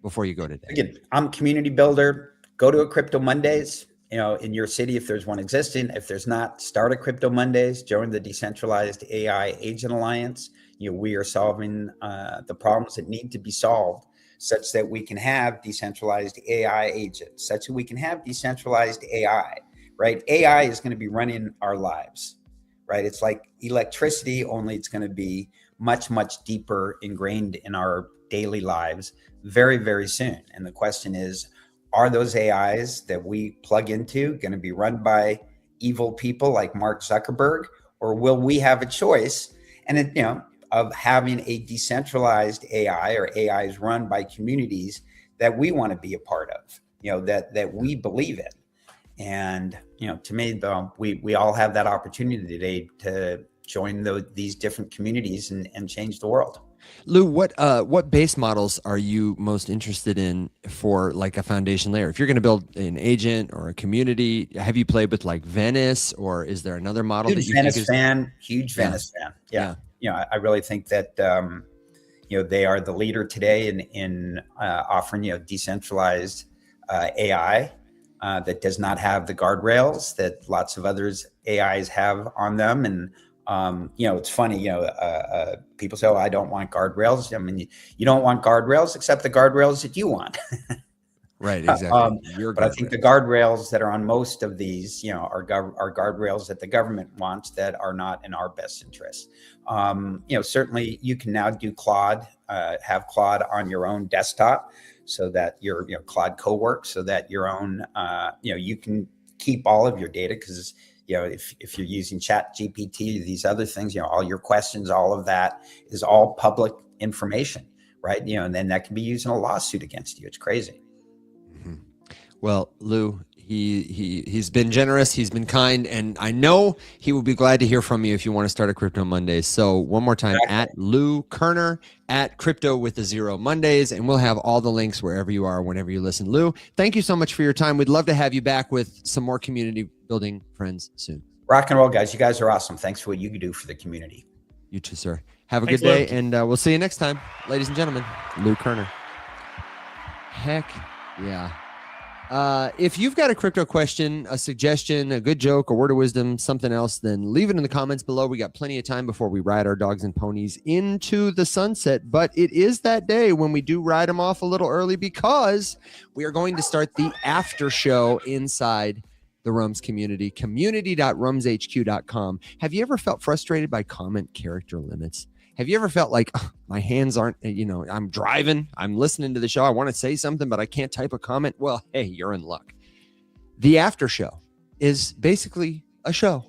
before you go today? Again, I'm a community builder. Go to a Crypto Mondays, you know, in your city if there's one existing. If there's not, start a Crypto Mondays. Join the Decentralized AI Agent Alliance. You know, we are solving the problems that need to be solved, such that we can have decentralized AI agents, such that we can have decentralized AI. Right? AI is going to be running our lives. Right? It's like electricity, only it's going to be much, much deeper ingrained in our daily lives very, very soon. And the question is, are those AIs that we plug into going to be run by evil people like Mark Zuckerberg, or will we have a choice of having a decentralized AI or AIs run by communities that we want to be a part of, that we believe in? And, to me, we all have that opportunity today to join these different communities and change the world. Lou, what base models are you most interested in for like a foundation layer? If you're going to build an agent or a community, have you played with like Venice, or is there another model huge that you Venice think is fan? Huge Venice fan. Yeah. I really think that they are the leader today in offering decentralized AI that does not have the guardrails that lots of others AIs have on them. And it's funny, people say, "Oh, I don't want guardrails." I mean, you don't want guardrails except the guardrails that you want. Right, exactly. But I think the guardrails that are on most of these, are guardrails that the government wants that are not in our best interest. Certainly you can now do Claude, have Claude on your own desktop so that your, Claude co-work, so that your own, you can keep all of your data, because if you're using Chat GPT, these other things, all your questions, all of that is all public information, right? And then that can be used in a lawsuit against you. It's crazy. Mm-hmm. Well, Lou, he's been generous, he's been kind, and I know he will be glad to hear from you if you want to start a Crypto Mondays. So one more time, at Lou Kerner, at Crypto with a Zero Mondays, and we'll have all the links wherever you are, whenever you listen. Lou, thank you so much for your time. We'd love to have you back with some more community building friends soon. Rock and roll, guys. You guys are awesome. Thanks for what you do for the community. You too, sir. Have a Thanks, good day, Lou. and we'll see you next time. Ladies and gentlemen, Lou Kerner. Heck yeah. If you've got a crypto question, a suggestion, a good joke, a word of wisdom, something else, then leave it in the comments below. We got plenty of time before we ride our dogs and ponies into the sunset. But it is that day when we do ride them off a little early, because we are going to start the after show inside the Rums community, community.rumshq.com. Have you ever felt frustrated by comment character limits? Have you ever felt like, oh, my hands aren't, I'm driving, I'm listening to the show, I want to say something, but I can't type a comment? Well, hey, you're in luck. The after show is basically a show,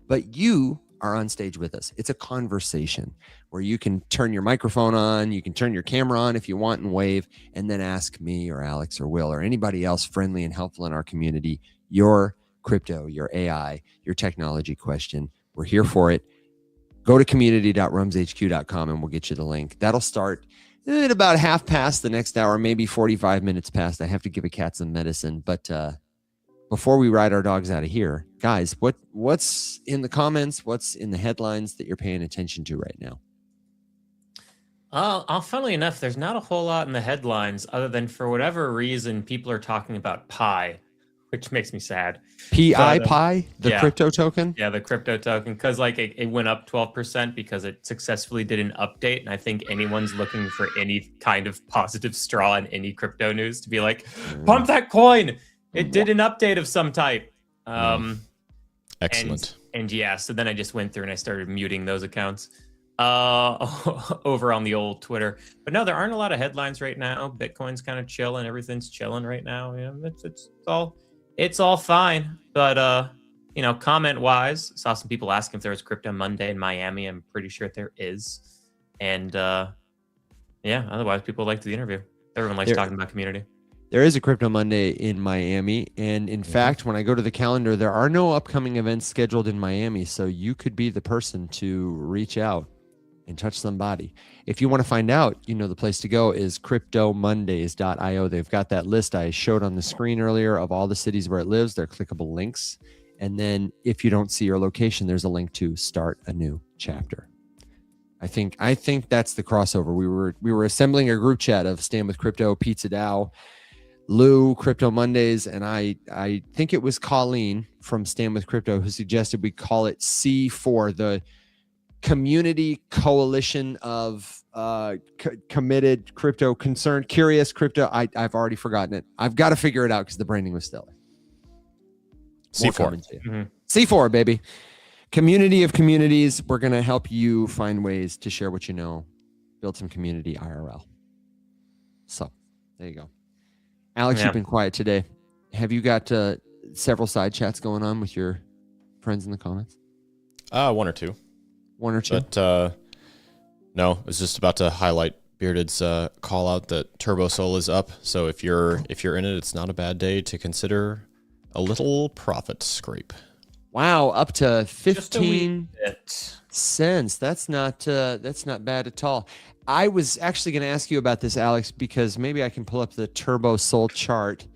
but you are on stage with us. It's a conversation where you can turn your microphone on, you can turn your camera on if you want and wave, and then ask me or Alex or Will or anybody else friendly and helpful in our community your crypto, your AI, your technology question. We're here for it. Go to community.rumshq.com and we'll get you the link. That'll start at about half past the next hour, maybe 45 minutes past. I have to give a cat some medicine. But before we ride our dogs out of here, guys, what's in the comments? What's in the headlines that you're paying attention to right now? Funnily enough, there's not a whole lot in the headlines other than, for whatever reason, people are talking about pi, which makes me sad. PI But, Pi, the yeah. crypto token. Yeah, the crypto token, because like it went up 12% because it successfully did an update. And I think anyone's looking for any kind of positive straw in any crypto news to be like, pump that coin. It did an update of some type. Excellent. And yeah, so then I just went through and I started muting those accounts over on the old Twitter. But no, there aren't a lot of headlines right now. Bitcoin's kind of chilling. Everything's chilling right now. Yeah, it's all fine. But you know, comment wise, saw some people asking if there was Crypto Monday in Miami. I'm pretty sure there is. And yeah, otherwise people liked the interview. Everyone likes talking about community. There is a Crypto Monday in Miami. And in fact, when I go to the calendar, there are no upcoming events scheduled in Miami. So you could be the person to reach out and touch somebody. If you want to find out, you know, the place to go is cryptomondays.io. They've got that list I showed on the screen earlier of all the cities where it lives. They're clickable links. And then if you don't see your location, there's a link to start a new chapter. I think that's the crossover. We were assembling a group chat of Stand with Crypto, Pizza DAO, Lou, Crypto Mondays, and I think it was Colleen from Stand with Crypto who suggested we call it C4, the Community Coalition of committed crypto, concerned, curious crypto. I've already forgotten it. I've got to figure it out because the branding was stellar. C4. C4, baby. Community of communities. We're going to help you find ways to share what you know, build some community IRL. So there you go. Alex, you've been quiet today. Have you got several side chats going on with your friends in the comments? One or two. One or two? But no, I was just about to highlight Bearded's call out that TurboSol is up. So if you're in it, it's not a bad day to consider a little profit scrape. Wow, up to 15 cents. That's not bad at all. I was actually going to ask you about this, Alex, because maybe I can pull up the TurboSol chart.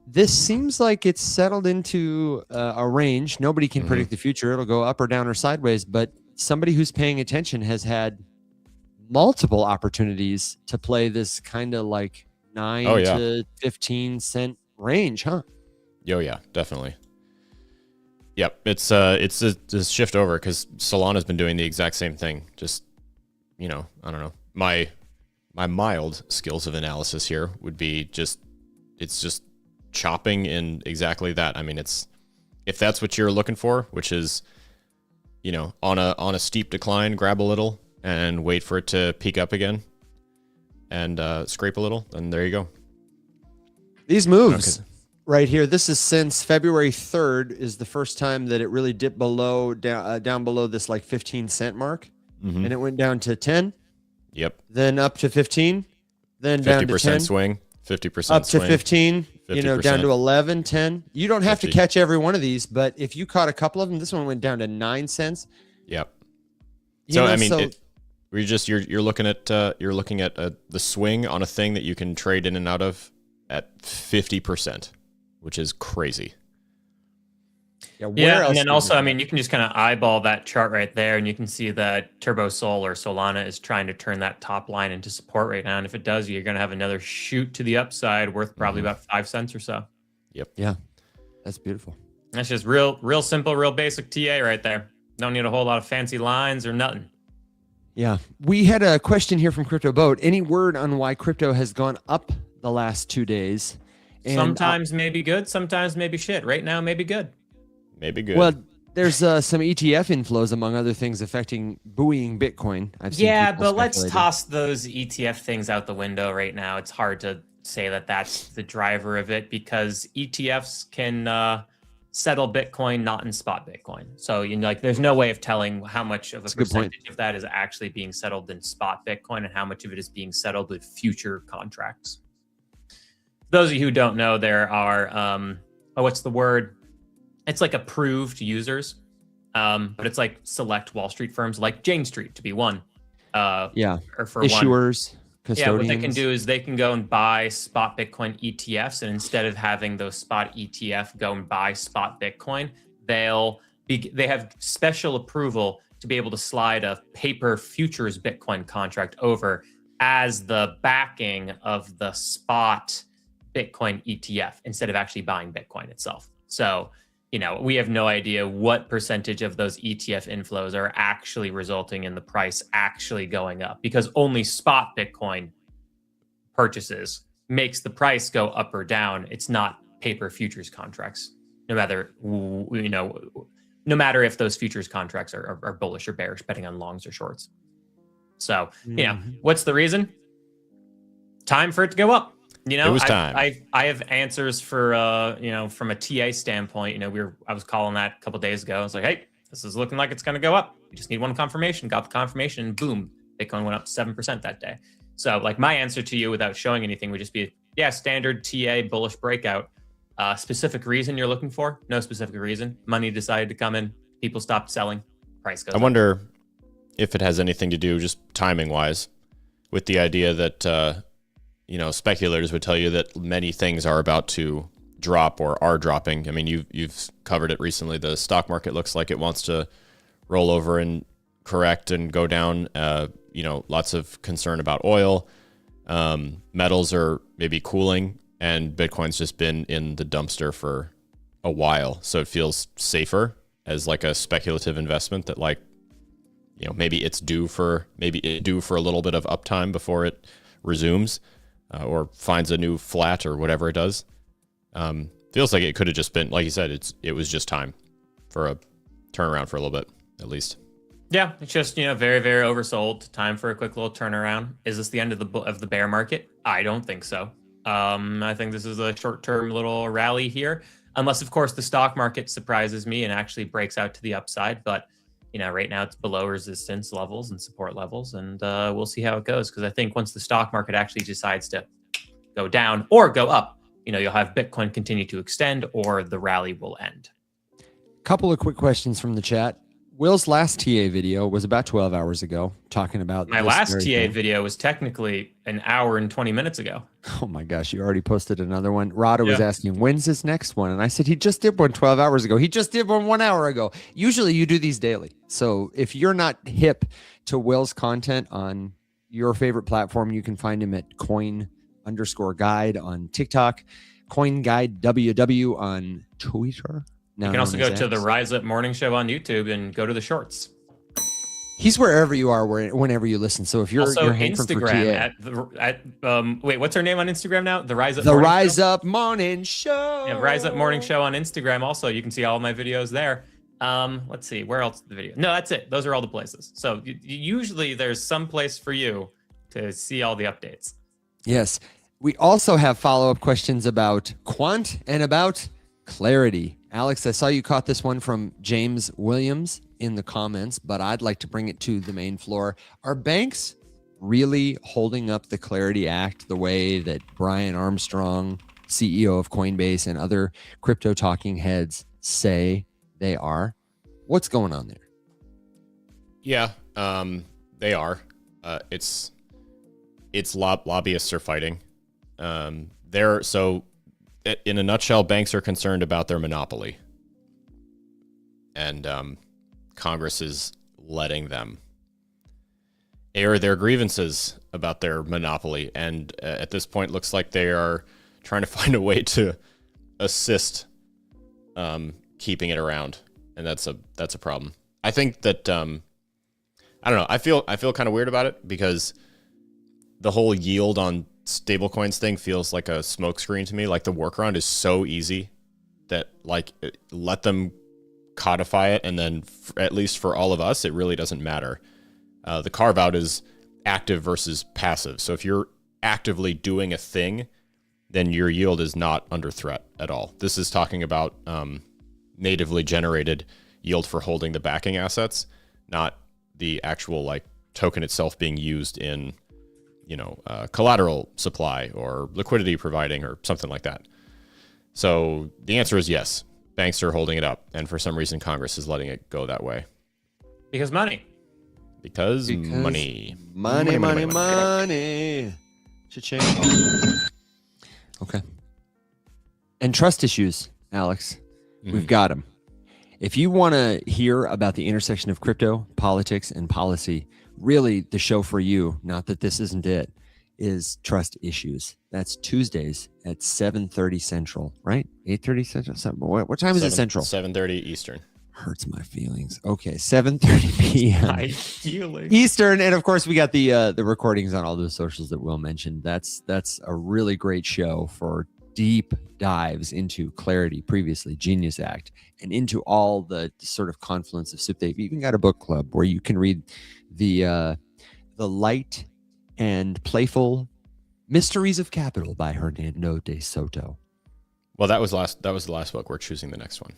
This seems like it's settled into a range. Nobody can predict the future. It'll go up or down or sideways, but somebody who's paying attention has had multiple opportunities to play this kind of like 9 to 15 cent range, huh? Oh yeah, definitely. Yep, it's a shift over because Solana's been doing the exact same thing. Just, you know, I don't know. My mild skills of analysis here would be it's just chopping in exactly that. I mean, if that's what you're looking for, which is, you know, on a steep decline, grab a little and wait for it to peak up again and scrape a little, then there you go. These moves right here, this is since February 3rd is the first time that it really dipped down below this like 15 cent mark. And it went down to 10. Yep. Then up to 15. Then down to 10. 50% swing. 50% up to swing, 15. 50%. You know, down to 11, 10. You don't have to catch every one of these, but if you caught a couple of them, this one went down to 9 cents. Yep. So I mean, you're looking at the swing on a thing that you can trade in and out of at 50%, which is crazy. Yeah, and then also, I mean, you can just kind of eyeball that chart right there, and you can see that TurboSol or Solana is trying to turn that top line into support right now. And if it does, you're going to have another shoot to the upside worth probably about 5 cents or so. Yep. Yeah, that's beautiful. That's just real simple, real basic TA right there. Don't need a whole lot of fancy lines or nothing. Yeah, we had a question here from Crypto Boat. Any word on why crypto has gone up the last 2 days? And sometimes maybe good, sometimes maybe shit. Right now, maybe good. Maybe good. Well, there's some ETF inflows, among other things, affecting buoying Bitcoin. Yeah, but let's toss those ETF things out the window right now. It's hard to say that that's the driver of it because ETFs can settle Bitcoin, not in spot Bitcoin. So you know, like, there's no way of telling how much of a percentage of that is actually being settled in spot Bitcoin and how much of it is being settled with future contracts. Those of you who don't know, there are what's the word? It's like approved users, but it's like select Wall Street firms like Jane Street to be one. Or for issuers, custodians. Yeah, what they can do is they can go and buy spot Bitcoin ETFs, and instead of having those spot ETF go and buy spot Bitcoin, they have special approval to be able to slide a paper futures Bitcoin contract over as the backing of the spot Bitcoin ETF instead of actually buying Bitcoin itself. So, we have no idea what percentage of those ETF inflows are actually resulting in the price actually going up, because only spot Bitcoin purchases makes the price go up or down. It's not paper futures contracts, no matter if those futures contracts are bullish or bearish, betting on longs or shorts. So, what's the reason? Time for it to go up. It was time. I have answers for from a TA standpoint. I was calling that a couple days ago. I was like, hey, this is looking like it's going to go up. We just need one confirmation. Got the confirmation, and boom, Bitcoin went up 7% that day. So, like, my answer to you without showing anything would just be, standard TA bullish breakout. Specific reason you're looking for? No specific reason. Money decided to come in. People stopped selling. Price goes up. I wonder if it has anything to do, just timing wise, with the idea that speculators would tell you that many things are about to drop or are dropping. I mean, you've covered it recently. The stock market looks like it wants to roll over and correct and go down. Lots of concern about oil. Metals are maybe cooling, and Bitcoin's just been in the dumpster for a while. So it feels safer as like a speculative investment that, like, maybe it's due for a little bit of uptime before it resumes. Or finds a new flat or whatever it does. Feels like it could have just been, like you said, it was just time for a turnaround for a little bit, at least. Yeah, it's just, very, very oversold. Time for a quick little turnaround. Is this the end of the bear market? I don't think so. I think this is a short-term little rally here, unless, of course, the stock market surprises me and actually breaks out to the upside. But right now it's below resistance levels and support levels, and we'll see how it goes. Because I think once the stock market actually decides to go down or go up, you'll have Bitcoin continue to extend, or the rally will end. Couple of quick questions from the chat. Will's last TA video was about 12 hours ago, talking about my last TA video was technically an hour and 20 minutes ago. Oh my gosh, you already posted another one. Rada was asking, when's his next one? And I said, he just did one 12 hours ago. He just did one 1 hour ago. Usually you do these daily. So if you're not hip to Will's content on your favorite platform, you can find him at coin_guide on TikTok, CoinGuideWW on Twitter. You can also go to the Rise Up Morning Show on YouTube and go to the shorts. He's wherever you are, whenever you listen. So if you're also Instagram wait, what's her name on Instagram now? The Rise Up. The Rise Up Morning Show. Yeah, Rise Up Morning Show on Instagram. Also, you can see all my videos there. Let's see, where else is the video? No, that's it. Those are all the places. So usually there's some place for you to see all the updates. Yes. We also have follow-up questions about Quant and about Clarity. Alex, I saw you caught this one from James Williams in the comments, but I'd like to bring it to the main floor. Are banks really holding up the Clarity Act the way that Brian Armstrong, CEO of Coinbase, and other crypto talking heads say they are? What's going on there? Yeah, they are. Lobbyists are fighting. In a nutshell, banks are concerned about their monopoly, and Congress is letting them air their grievances about their monopoly. And at this point, looks like they are trying to find a way to assist keeping it around, and that's a problem. I think that I don't know. I feel kind of weird about it, because the whole yield on stablecoins thing feels like a smokescreen to me. Like, the workaround is so easy that, like, let them codify it, and then at least for all of us, it really doesn't matter. The carve out is active versus passive. So if you're actively doing a thing, then your yield is not under threat at all. This is talking about natively generated yield for holding the backing assets, not the actual, like, token itself being used in collateral supply or liquidity providing or something like that. So the answer is yes. Banks are holding it up, and for some reason Congress is letting it go that way. Because money. Because money. Money. Cha-ching. Okay. And trust issues, Alex. We've got them. If you want to hear about the intersection of crypto, politics, and policy, really the show for you, not that this isn't it, is Trust Issues. That's Tuesdays at 7:30 Central, right? 8:30 Central. What time is it Central? 7:30 Eastern. Hurts my feelings. Okay, 7:30 p.m. Ideally. Eastern, and of course we got the recordings on all those socials that Will mentioned. That's a really great show for deep dives into Clarity, previously Genius Act, and into all the sort of confluence of soup. They've even got a book club where you can read the light and playful Mysteries of Capital by Hernando de Soto. Well, that was the last book. We're choosing the next one.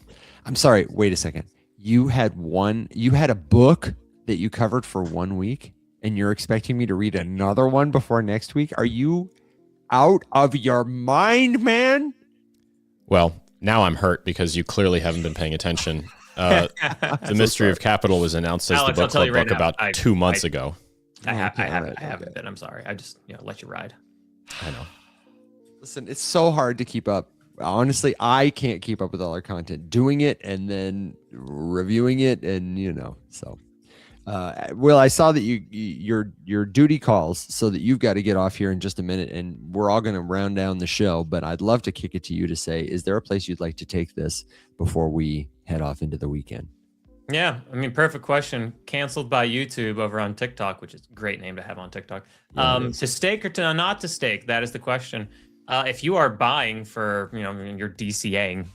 I'm sorry. Wait a second. You had a book that you covered for 1 week, and you're expecting me to read another one before next week? Are you out of your mind, man? Well, now I'm hurt because you clearly haven't been paying attention. The Mystery of Capital was announced as Alex, the I'll book tell club you right book now, about 2 months ago. I haven't Okay. been. I'm sorry. I just let you ride. I know. Listen, it's so hard to keep up. Honestly, I can't keep up with all our content. Doing it and then reviewing it, and so. Will, I saw that your duty calls, so that you've got to get off here in just a minute, and we're all going to round down the show. But I'd love to kick it to you to say, is there a place you'd like to take this before we head off into the weekend? Yeah, I mean, perfect question. Canceled by YouTube over on TikTok, which is a great name to have on TikTok. To stake or to not to stake? That is the question. If you are buying for, you're DCAing,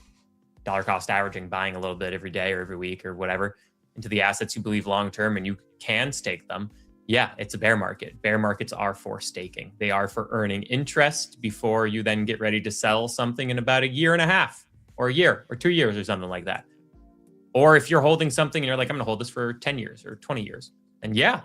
dollar cost averaging, buying a little bit every day or every week or whatever into the assets you believe long term, and you can stake them, yeah, it's a bear market. Bear markets are for staking. They are for earning interest before you then get ready to sell something in about a year and a half or a year or 2 years or something like that. Or if you're holding something and you're like, I'm going to hold this for 10 years or 20 years. And yeah,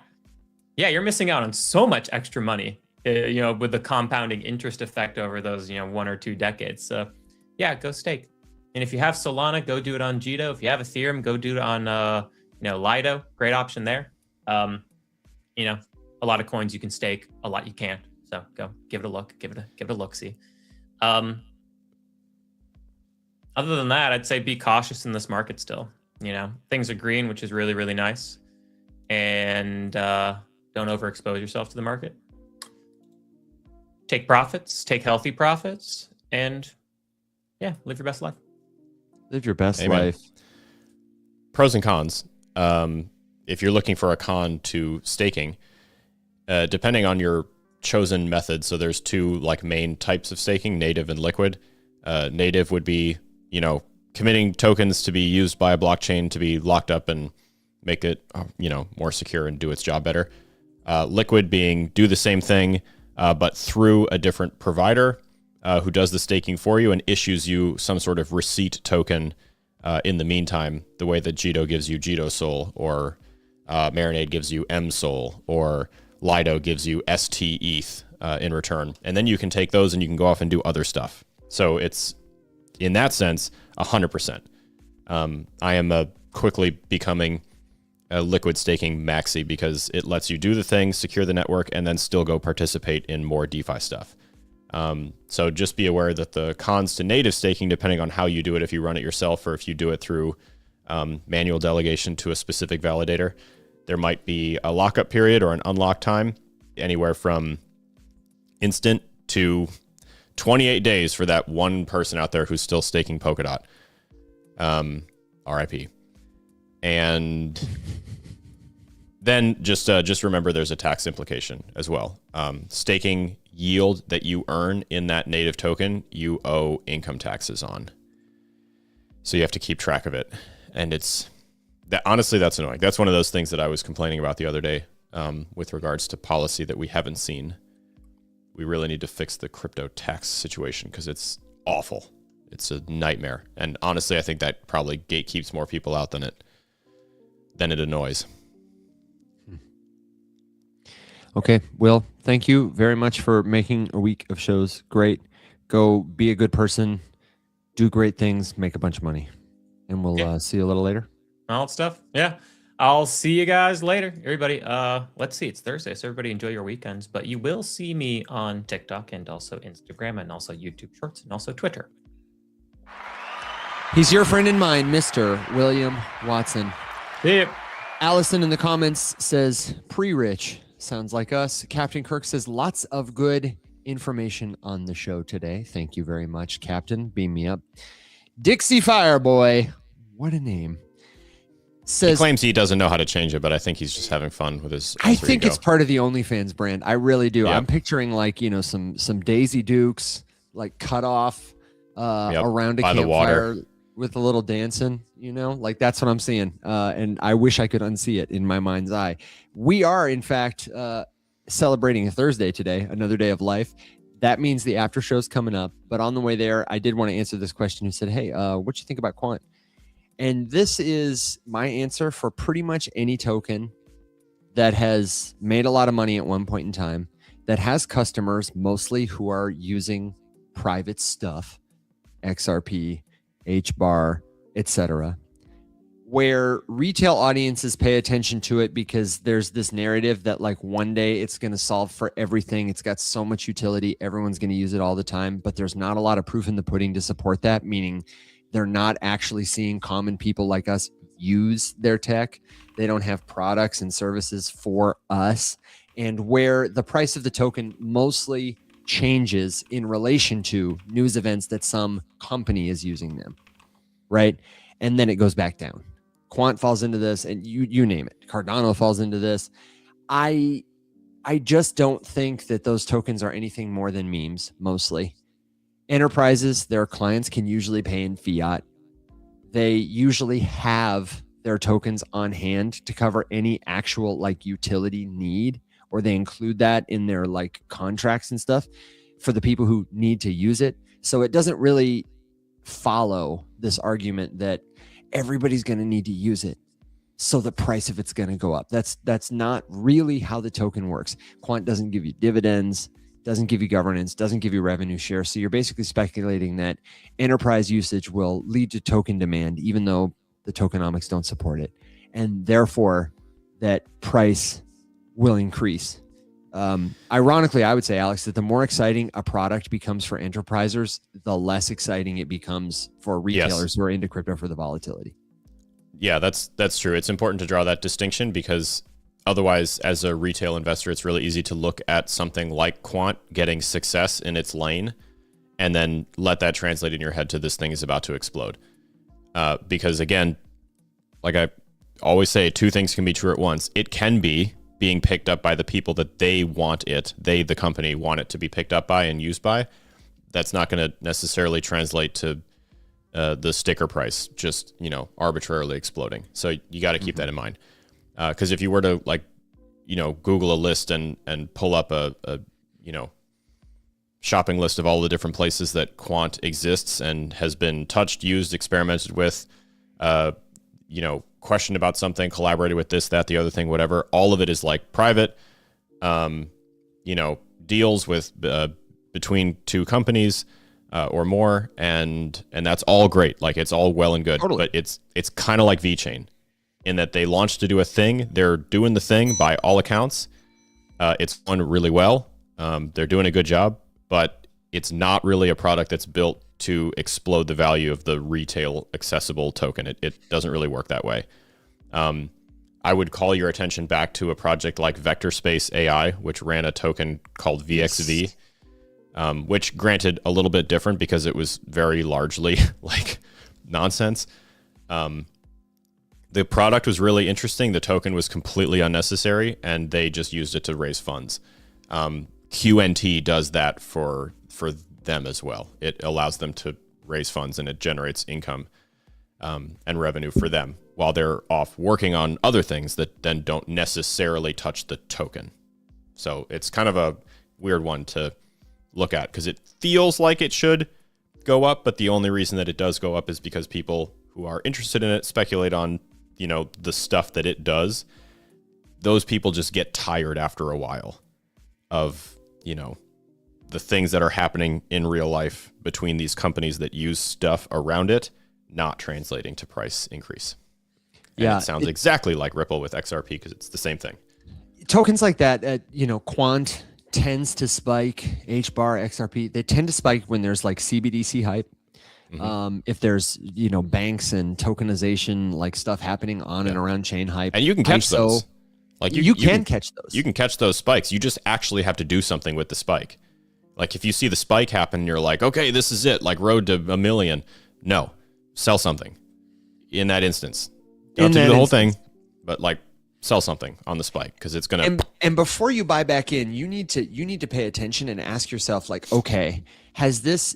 you're missing out on so much extra money, with the compounding interest effect over those, 1 or 2 decades. So yeah, go stake. And if you have Solana, go do it on Jito. If you have Ethereum, go do it on, Lido. Great option there. A lot of coins you can stake, a lot you can't. So go give it a look, give it a look-see. Other than that, I'd say be cautious in this market still. Things are green, which is really, really nice. And don't overexpose yourself to the market. Take profits, take healthy profits, and live your best life. Live your best Amen. life. Pros and cons. If you're looking for a con to staking, depending on your chosen method, so there's 2 main types of staking, native and liquid. Native would be committing tokens to be used by a blockchain to be locked up and make it, more secure and do its job better. Liquid being do the same thing, but through a different provider who does the staking for you and issues you some sort of receipt token in the meantime, the way that Jito gives you JitoSol, or Marinade gives you MSol, or Lido gives you ST-ETH in return. And then you can take those and you can go off and do other stuff. So it's, in that sense, 100%. I am quickly becoming a liquid staking maxi because it lets you do the thing, secure the network, and then still go participate in more DeFi stuff. So just be aware that the cons to native staking, depending on how you do it, if you run it yourself or if you do it through manual delegation to a specific validator, there might be a lockup period or an unlock time, anywhere from instant to 28 days for that one person out there who's still staking Polkadot. RIP. And then just remember there's a tax implication as well. Staking yield that you earn in that native token, you owe income taxes on. So you have to keep track of it. And honestly, that's annoying. That's one of those things that I was complaining about the other day with regards to policy that we haven't seen. We really need to fix the crypto tax situation because it's awful. It's a nightmare. And honestly, I think that probably gatekeeps more people out than it annoys. Okay, Will, thank you very much for making a week of shows great. Go be a good person, do great things, make a bunch of money. And we'll see you a little later. All that stuff. Yeah. I'll see you guys later. Everybody, let's see. It's Thursday, so everybody enjoy your weekends. But you will see me on TikTok and also Instagram and also YouTube Shorts and also Twitter. He's your friend and mine, Mr. William Watson. Yep. Allison in the comments says, pre-rich. Sounds like us. Captain Kirk says lots of good information on the show today. Thank you very much, Captain. Beam me up. Dixie Fireboy, what a name. He Says, claims he doesn't know how to change it, but I think he's just having fun with his. I think it's part of the OnlyFans brand. I really do. Yep. I'm picturing like, you know, some Daisy Dukes, like cut off around a by the campfire water with a little dancing, you know, like that's what I'm seeing. And I wish I could unsee it in my mind's eye. We are, in fact, celebrating a Thursday today, another day of life. That means the after show's coming up. But on the way there, I did want to answer this question. Who said, hey, what you think about Quant? And this is my answer for pretty much any token that has made a lot of money at one point in time, that has customers mostly who are using private stuff, XRP, HBAR, etc., where retail audiences pay attention to it because there's this narrative that like one day it's going to solve for everything. It's got so much utility. Everyone's going to use it all the time, but there's not a lot of proof in the pudding to support that, meaning they're not actually seeing common people like us use their tech. They don't have products and services for us. And where the price of the token mostly changes in relation to news events that some company is using them, right? And then it goes back down. Quant falls into this, and you name it. Cardano falls into this. I just don't think that those tokens are anything more than memes, mostly. Enterprises, their clients can usually pay in fiat. They usually have their tokens on hand to cover any actual like utility need, or they include that in their like contracts and stuff for the people who need to use it. So it doesn't really follow this argument that everybody's going to need to use it, so the price of it's going to go up. That's not really how the token works. Quant doesn't give you dividends, doesn't give you governance, doesn't give you revenue share. So you're basically speculating that enterprise usage will lead to token demand, even though the tokenomics don't support it. And therefore, that price will increase. Ironically, I would say, Alex, that the more exciting a product becomes for enterprisers, the less exciting it becomes for retailers who are into crypto for the volatility. Yeah, that's true. It's important to draw that distinction because otherwise, as a retail investor, it's really easy to look at something like Quant getting success in its lane and then let that translate in your head to this thing is about to explode. Because again, like I always say, two things can be true at once. It can be being picked up by the people that they want it. They, the company, want it to be picked up by and used by. That's not going to necessarily translate to the sticker price just, you know, arbitrarily exploding. So you got to keep that in mind. Because if you were to like, you know, Google a list and pull up a you know, shopping list of all the different places that Quant exists and has been touched, used, experimented with, you know, questioned about something, collaborated with this, that, the other thing, whatever. All of it is like private, you know, deals with between two companies or more, and that's all great. Like it's all well and good, totally. But it's kind of like VeChain in that they launched to do a thing. They're doing the thing by all accounts. It's going really well. They're doing a good job, but it's not really a product that's built to explode the value of the retail accessible token. It doesn't really work that way. I would call your attention back to a project like Vectorspace.ai, which ran a token called VXV, which granted a little bit different because it was very largely like nonsense. The product was really interesting. The token was completely unnecessary, and they just used it to raise funds. QNT does that for them as well. It allows them to raise funds, and it generates income and revenue for them while they're off working on other things that then don't necessarily touch the token. So it's kind of a weird one to look at because it feels like it should go up, but the only reason that it does go up is because people who are interested in it speculate on, you know, the stuff that it does. Those people just get tired after a while of, you know, the things that are happening in real life between these companies that use stuff around it not translating to price increase. And it sounds exactly like Ripple with XRP because it's the same thing. Tokens like that, you know, Quant tends to spike, HBAR, XRP, they tend to spike when there's like CBDC hype. Mm-hmm. If there's, you know, banks and tokenization like stuff happening on and around chain hype. And you can catch those. Like you can catch those. You can catch those spikes. You just actually have to do something with the spike. Like if you see the spike happen, you're like, okay, this is it. Like road to 1 million. No, sell something in that instance. You don't have to do the whole thing, but like sell something on the spike because it's going to. And before you buy back in, you need to pay attention and ask yourself, like, okay, has this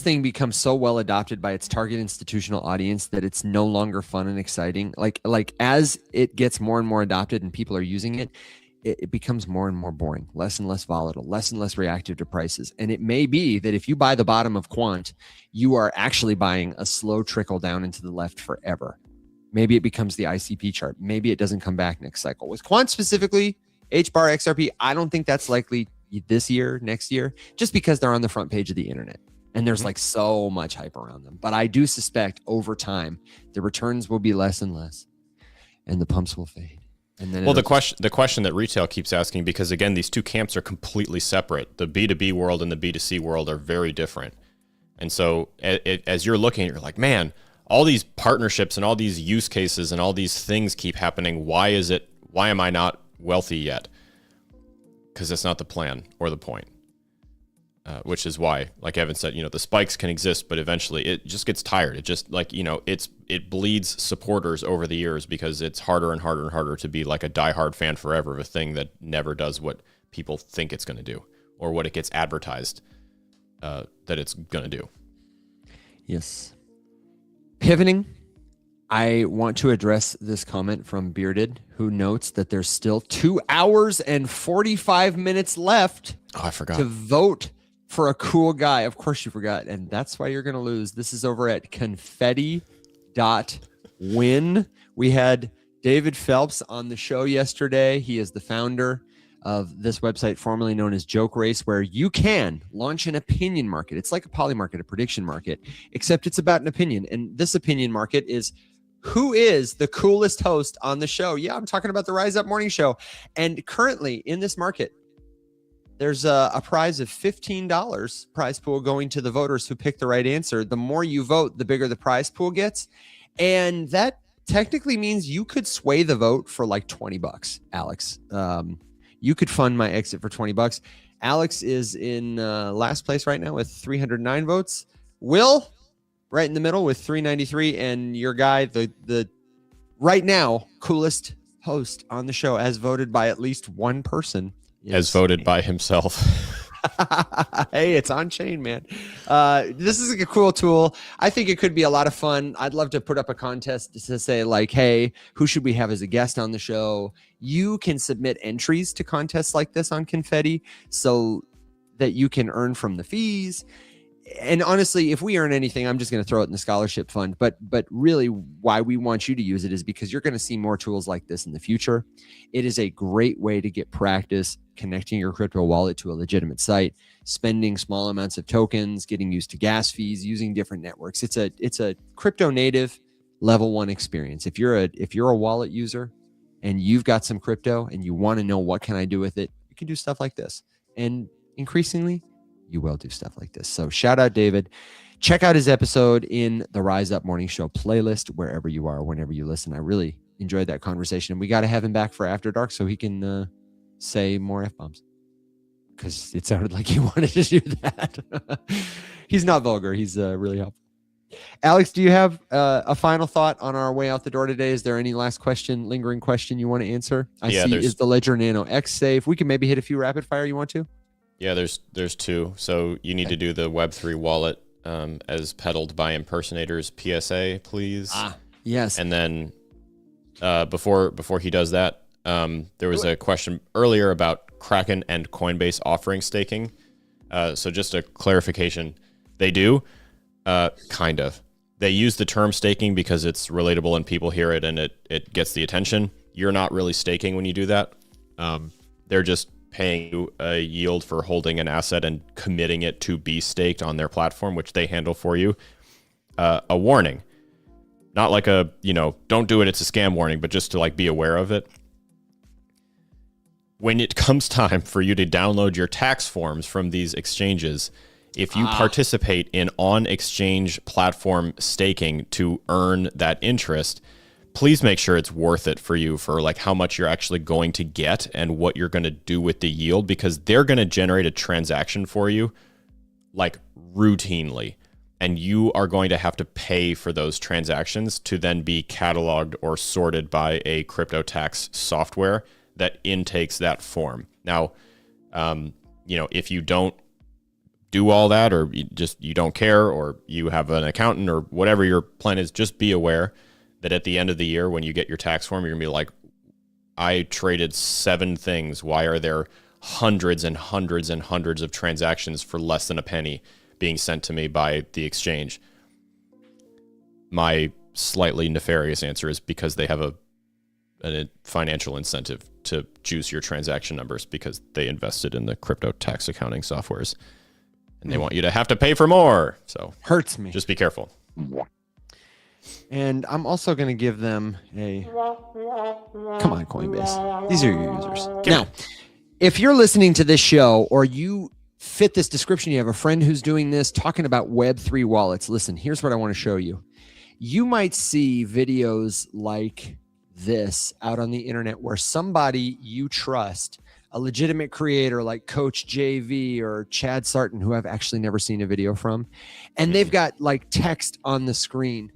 thing become so well adopted by its target institutional audience that it's no longer fun and exciting? Like as it gets more and more adopted and people are using it, it becomes more and more boring, less and less volatile, less and less reactive to prices. And it may be that if you buy the bottom of Quant, you are actually buying a slow trickle down into the left forever. Maybe it becomes the ICP chart. Maybe it doesn't come back next cycle. With Quant specifically, HBAR, XRP, I don't think that's likely this year, next year, just because they're on the front page of the internet. And there's like so much hype around them. But I do suspect over time, the returns will be less and less and the pumps will fade. And then the question that retail keeps asking, because again, these two camps are completely separate. The B2B world and the B2C world are very different. And so as you're looking, you're like, man, all these partnerships and all these use cases and all these things keep happening. Why am I not wealthy yet? Because that's not the plan or the point. Which is why, like Evan said, the spikes can exist, but eventually it just gets tired. It just it bleeds supporters over the years because it's harder and harder and harder to be like a diehard fan forever of a thing that never does what people think it's going to do or what it gets advertised that it's going to do. Yes. Pivoting, I want to address this comment from Bearded, who notes that there's still 2 hours and 45 minutes left I forgot to vote for a cool guy. Of course you forgot, and that's why you're going to lose. This is over at Confetti.win. We had David Phelps on the show yesterday. He is the founder of this website formerly known as Joke Race, where you can launch an opinion market. It's like a poly market, a prediction market, except it's about an opinion. And this opinion market is who is the coolest host on the show. Yeah, I'm talking about the Rise Up Morning Show. And currently in this market, there's a prize of $15 prize pool going to the voters who pick the right answer. The more you vote, the bigger the prize pool gets. And that technically means you could sway the vote for like $20, Alex. You could fund my exit for $20. Alex is in last place right now with 309 votes. Will, right in the middle with 393. And your guy, the right now coolest host on the show, as voted by at least one person. As voted by himself. Hey, it's on chain, man. This is a cool tool. I think it could be a lot of fun. I'd love to put up a contest to say like, hey, who should we have as a guest on the show? You can submit entries to contests like this on Confetti so that you can earn from the fees. And honestly, if we earn anything, I'm just going to throw it in the scholarship fund. But really why we want you to use it is because you're going to see more tools like this in the future. It is a great way to get practice connecting your crypto wallet to a legitimate site, spending small amounts of tokens, getting used to gas fees, using different networks. It's a crypto native level 1 experience. If you're a wallet user and you've got some crypto and you want to know what can I do with it, you can do stuff like this. And increasingly, you will do stuff like this. So shout out David. Check out his episode in the Rise Up Morning Show playlist, wherever you are, whenever you listen. I really enjoyed that conversation. We got to have him back for After Dark so he can say more F-bombs, because it sounded like he wanted to do that. He's not vulgar. He's really helpful. Alex, do you have a final thought on our way out the door today? Is there any last lingering question you want to answer? I see. Is the Ledger Nano X safe? We can maybe hit a few rapid fire. You want to? Yeah, there's two. So you need to do the Web3 wallet as peddled by impersonators PSA, please. Yes. And then before he does that, there was a question earlier about Kraken and Coinbase offering staking. So just a clarification, they do, kind of. They use the term staking because it's relatable and people hear it and it gets the attention. You're not really staking when you do that. They're just paying you a yield for holding an asset and committing it to be staked on their platform, which they handle for you. A warning, not like a, don't do it, it's a scam warning, but just to like be aware of it. When it comes time for you to download your tax forms from these exchanges, if you participate in on-exchange platform staking to earn that interest, please make sure it's worth it for you for like how much you're actually going to get and what you're going to do with the yield, because they're going to generate a transaction for you like routinely. And you are going to have to pay for those transactions to then be cataloged or sorted by a crypto tax software that intakes that form. Now, if you don't do all that, or you don't care, or you have an accountant or whatever your plan is, just be aware that at the end of the year, when you get your tax form, you're gonna be like, I traded 7 things. Why are there hundreds and hundreds and hundreds of transactions for less than a penny being sent to me by the exchange? My slightly nefarious answer is because they have a financial incentive to juice your transaction numbers because they invested in the crypto tax accounting softwares, and they want you to have to pay for more. So hurts me. Just be careful. And I'm also going to give them a, come on, Coinbase. These are your users. Now, if you're listening to this show or you fit this description, you have a friend who's doing this, talking about Web3 wallets, listen, here's what I want to show you. You might see videos like this out on the internet where somebody you trust, a legitimate creator like Coach JV or Chad Sarton, who I've actually never seen a video from, and they've got like text on the screen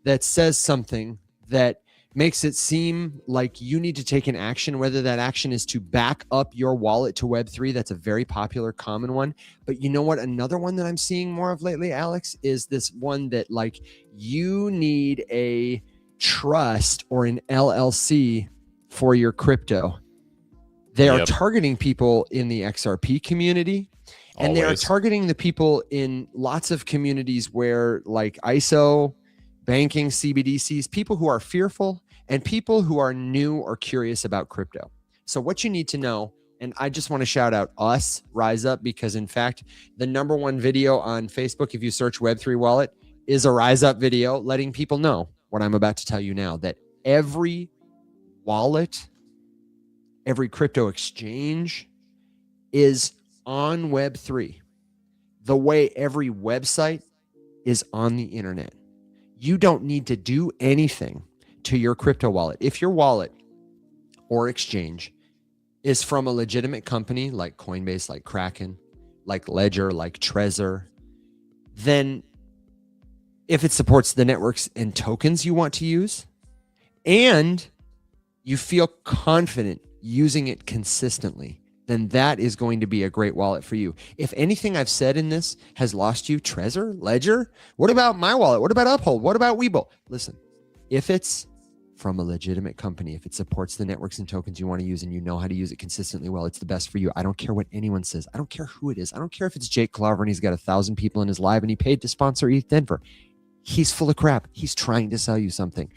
that says something that makes it seem like you need to take an action, whether that action is to back up your wallet to Web3. That's a very popular, common one. But you know what? Another one that I'm seeing more of lately, Alex, is this one that like you need a trust or an LLC for your crypto. They are targeting people in the XRP community, and they are targeting the people in lots of communities where like ISO, banking, CBDCs, people who are fearful and people who are new or curious about crypto. So what you need to know, and I just want to shout out us, Rise Up, because in fact, the #1 video on Facebook, if you search Web3 wallet, is a Rise Up video letting people know what I'm about to tell you now, that every wallet, every crypto exchange is on Web3, the way every website is on the internet. You don't need to do anything to your crypto wallet. If your wallet or exchange is from a legitimate company like Coinbase, like Kraken, like Ledger, like Trezor, then if it supports the networks and tokens you want to use, and you feel confident using it consistently, then that is going to be a great wallet for you. If anything I've said in this has lost you, Trezor, Ledger, what about my wallet? What about Uphold? What about Webull? Listen, if it's from a legitimate company, if it supports the networks and tokens you want to use and you know how to use it consistently well, it's the best for you. I don't care what anyone says. I don't care who it is. I don't care if it's Jake Clover and he's got 1,000 people in his live and he paid to sponsor ETH Denver. He's full of crap. He's trying to sell you something.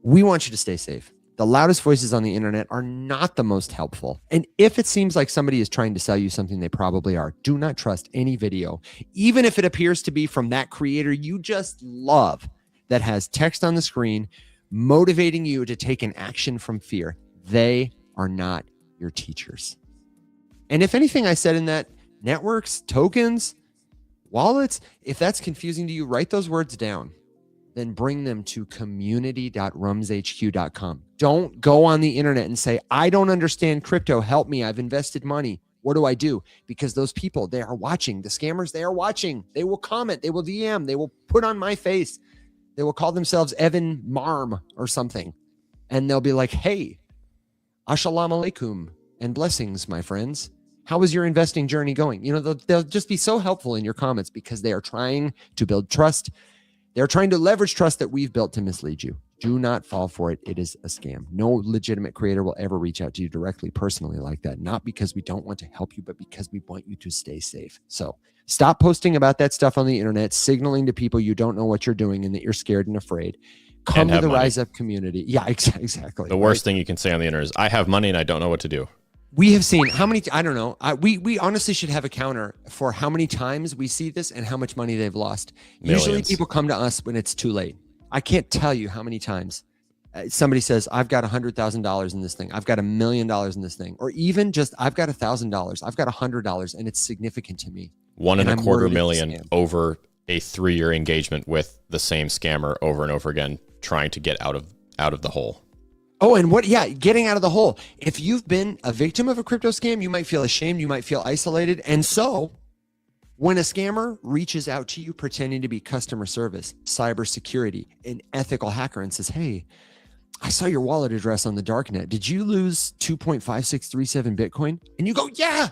We want you to stay safe. The loudest voices on the internet are not the most helpful. And if it seems like somebody is trying to sell you something, they probably are. Do not trust any video, even if it appears to be from that creator you just love, that has text on the screen motivating you to take an action from fear. They are not your teachers. And if anything I said in that, networks, tokens, wallets, if that's confusing to you, write those words down. Then bring them to community.rumshq.com. Don't go on the internet and say, I don't understand crypto. Help me. I've invested money. What do I do? Because those people, they are watching. The scammers, they are watching. They will comment. They will DM. They will put on my face. They will call themselves Evan Marm or something. And they'll be like, hey, assalamu alaikum and blessings, my friends. How is your investing journey going? You know, they'll just be so helpful in your comments because they are trying to build trust. They're trying to leverage trust that we've built to mislead you. Do not fall for it. It is a scam. No legitimate creator will ever reach out to you directly, personally like that. Not because we don't want to help you, but because we want you to stay safe. So stop posting about that stuff on the internet, signaling to people you don't know what you're doing and that you're scared and afraid. Come to the Rise Up community. Yeah, exactly. The worst thing you can say on the internet is, I have money and I don't know what to do. We have seen how many, I don't know. We honestly should have a counter for how many times we see this and how much money they've lost. Millions. Usually people come to us when it's too late. I can't tell you how many times somebody says, I've got $100,000 in this thing. I've got $1 million in this thing. Or even just, I've got $1,000. I've got $100 and it's significant to me. $1.25 million over a 3-year engagement with the same scammer over and over again, trying to get out of out of the hole. Oh, and getting out of the hole. If you've been a victim of a crypto scam, you might feel ashamed, you might feel isolated. And so when a scammer reaches out to you pretending to be customer service, cybersecurity, an ethical hacker and says, hey, I saw your wallet address on the darknet. Did you lose 2.5637 Bitcoin? And you go, yeah.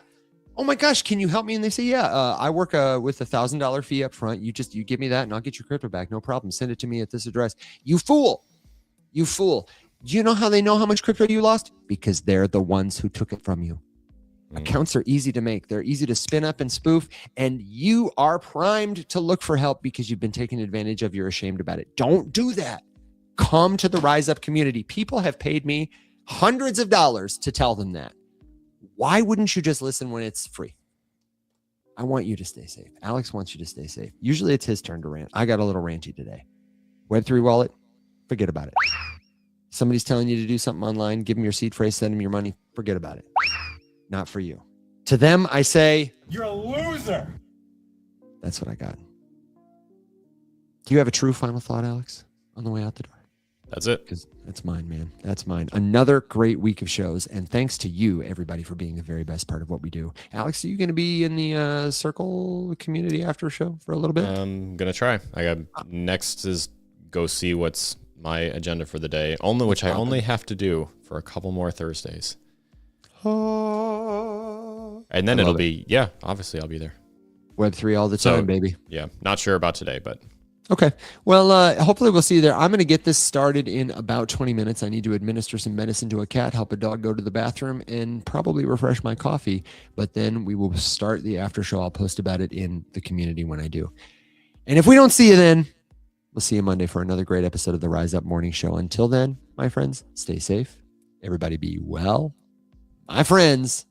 Oh my gosh, can you help me? And they say, yeah, I work with $1,000 fee up front. You give me that and I'll get your crypto back. No problem. Send it to me at this address. You fool. You fool. Do you know how they know how much crypto you lost? Because they're the ones who took it from you. Accounts are easy to make. They're easy to spin up and spoof. And you are primed to look for help because you've been taken advantage of. You're ashamed about it. Don't do that. Come to the Rise Up community. People have paid me hundreds of dollars to tell them that. Why wouldn't you just listen when it's free? I want you to stay safe. Alex wants you to stay safe. Usually it's his turn to rant. I got a little ranty today. Web3 wallet, forget about it. Somebody's telling you to do something online, give them your seed phrase, send them your money, forget about it. Not for you. To them, I say, you're a loser. That's what I got. Do you have a true final thought, Alex, on the way out the door? That's it. Because that's mine, man. That's mine. Another great week of shows. And thanks to you, everybody, for being the very best part of what we do. Alex, are you going to be in the Circle community after show for a little bit? I'm going to try. I got next is go see what's my agenda for the day, which I only have to do for a couple more Thursdays. And then it'll be, obviously I'll be there. Web3 all the time, baby. Yeah, not sure about today, but. Okay. Well, hopefully we'll see you there. I'm going to get this started in about 20 minutes. I need to administer some medicine to a cat, help a dog go to the bathroom, and probably refresh my coffee. But then we will start the after show. I'll post about it in the community when I do. And if we don't see you then, we'll see you Monday for another great episode of the Rise Up Morning Show. Until then, my friends, stay safe. Everybody be well. My friends,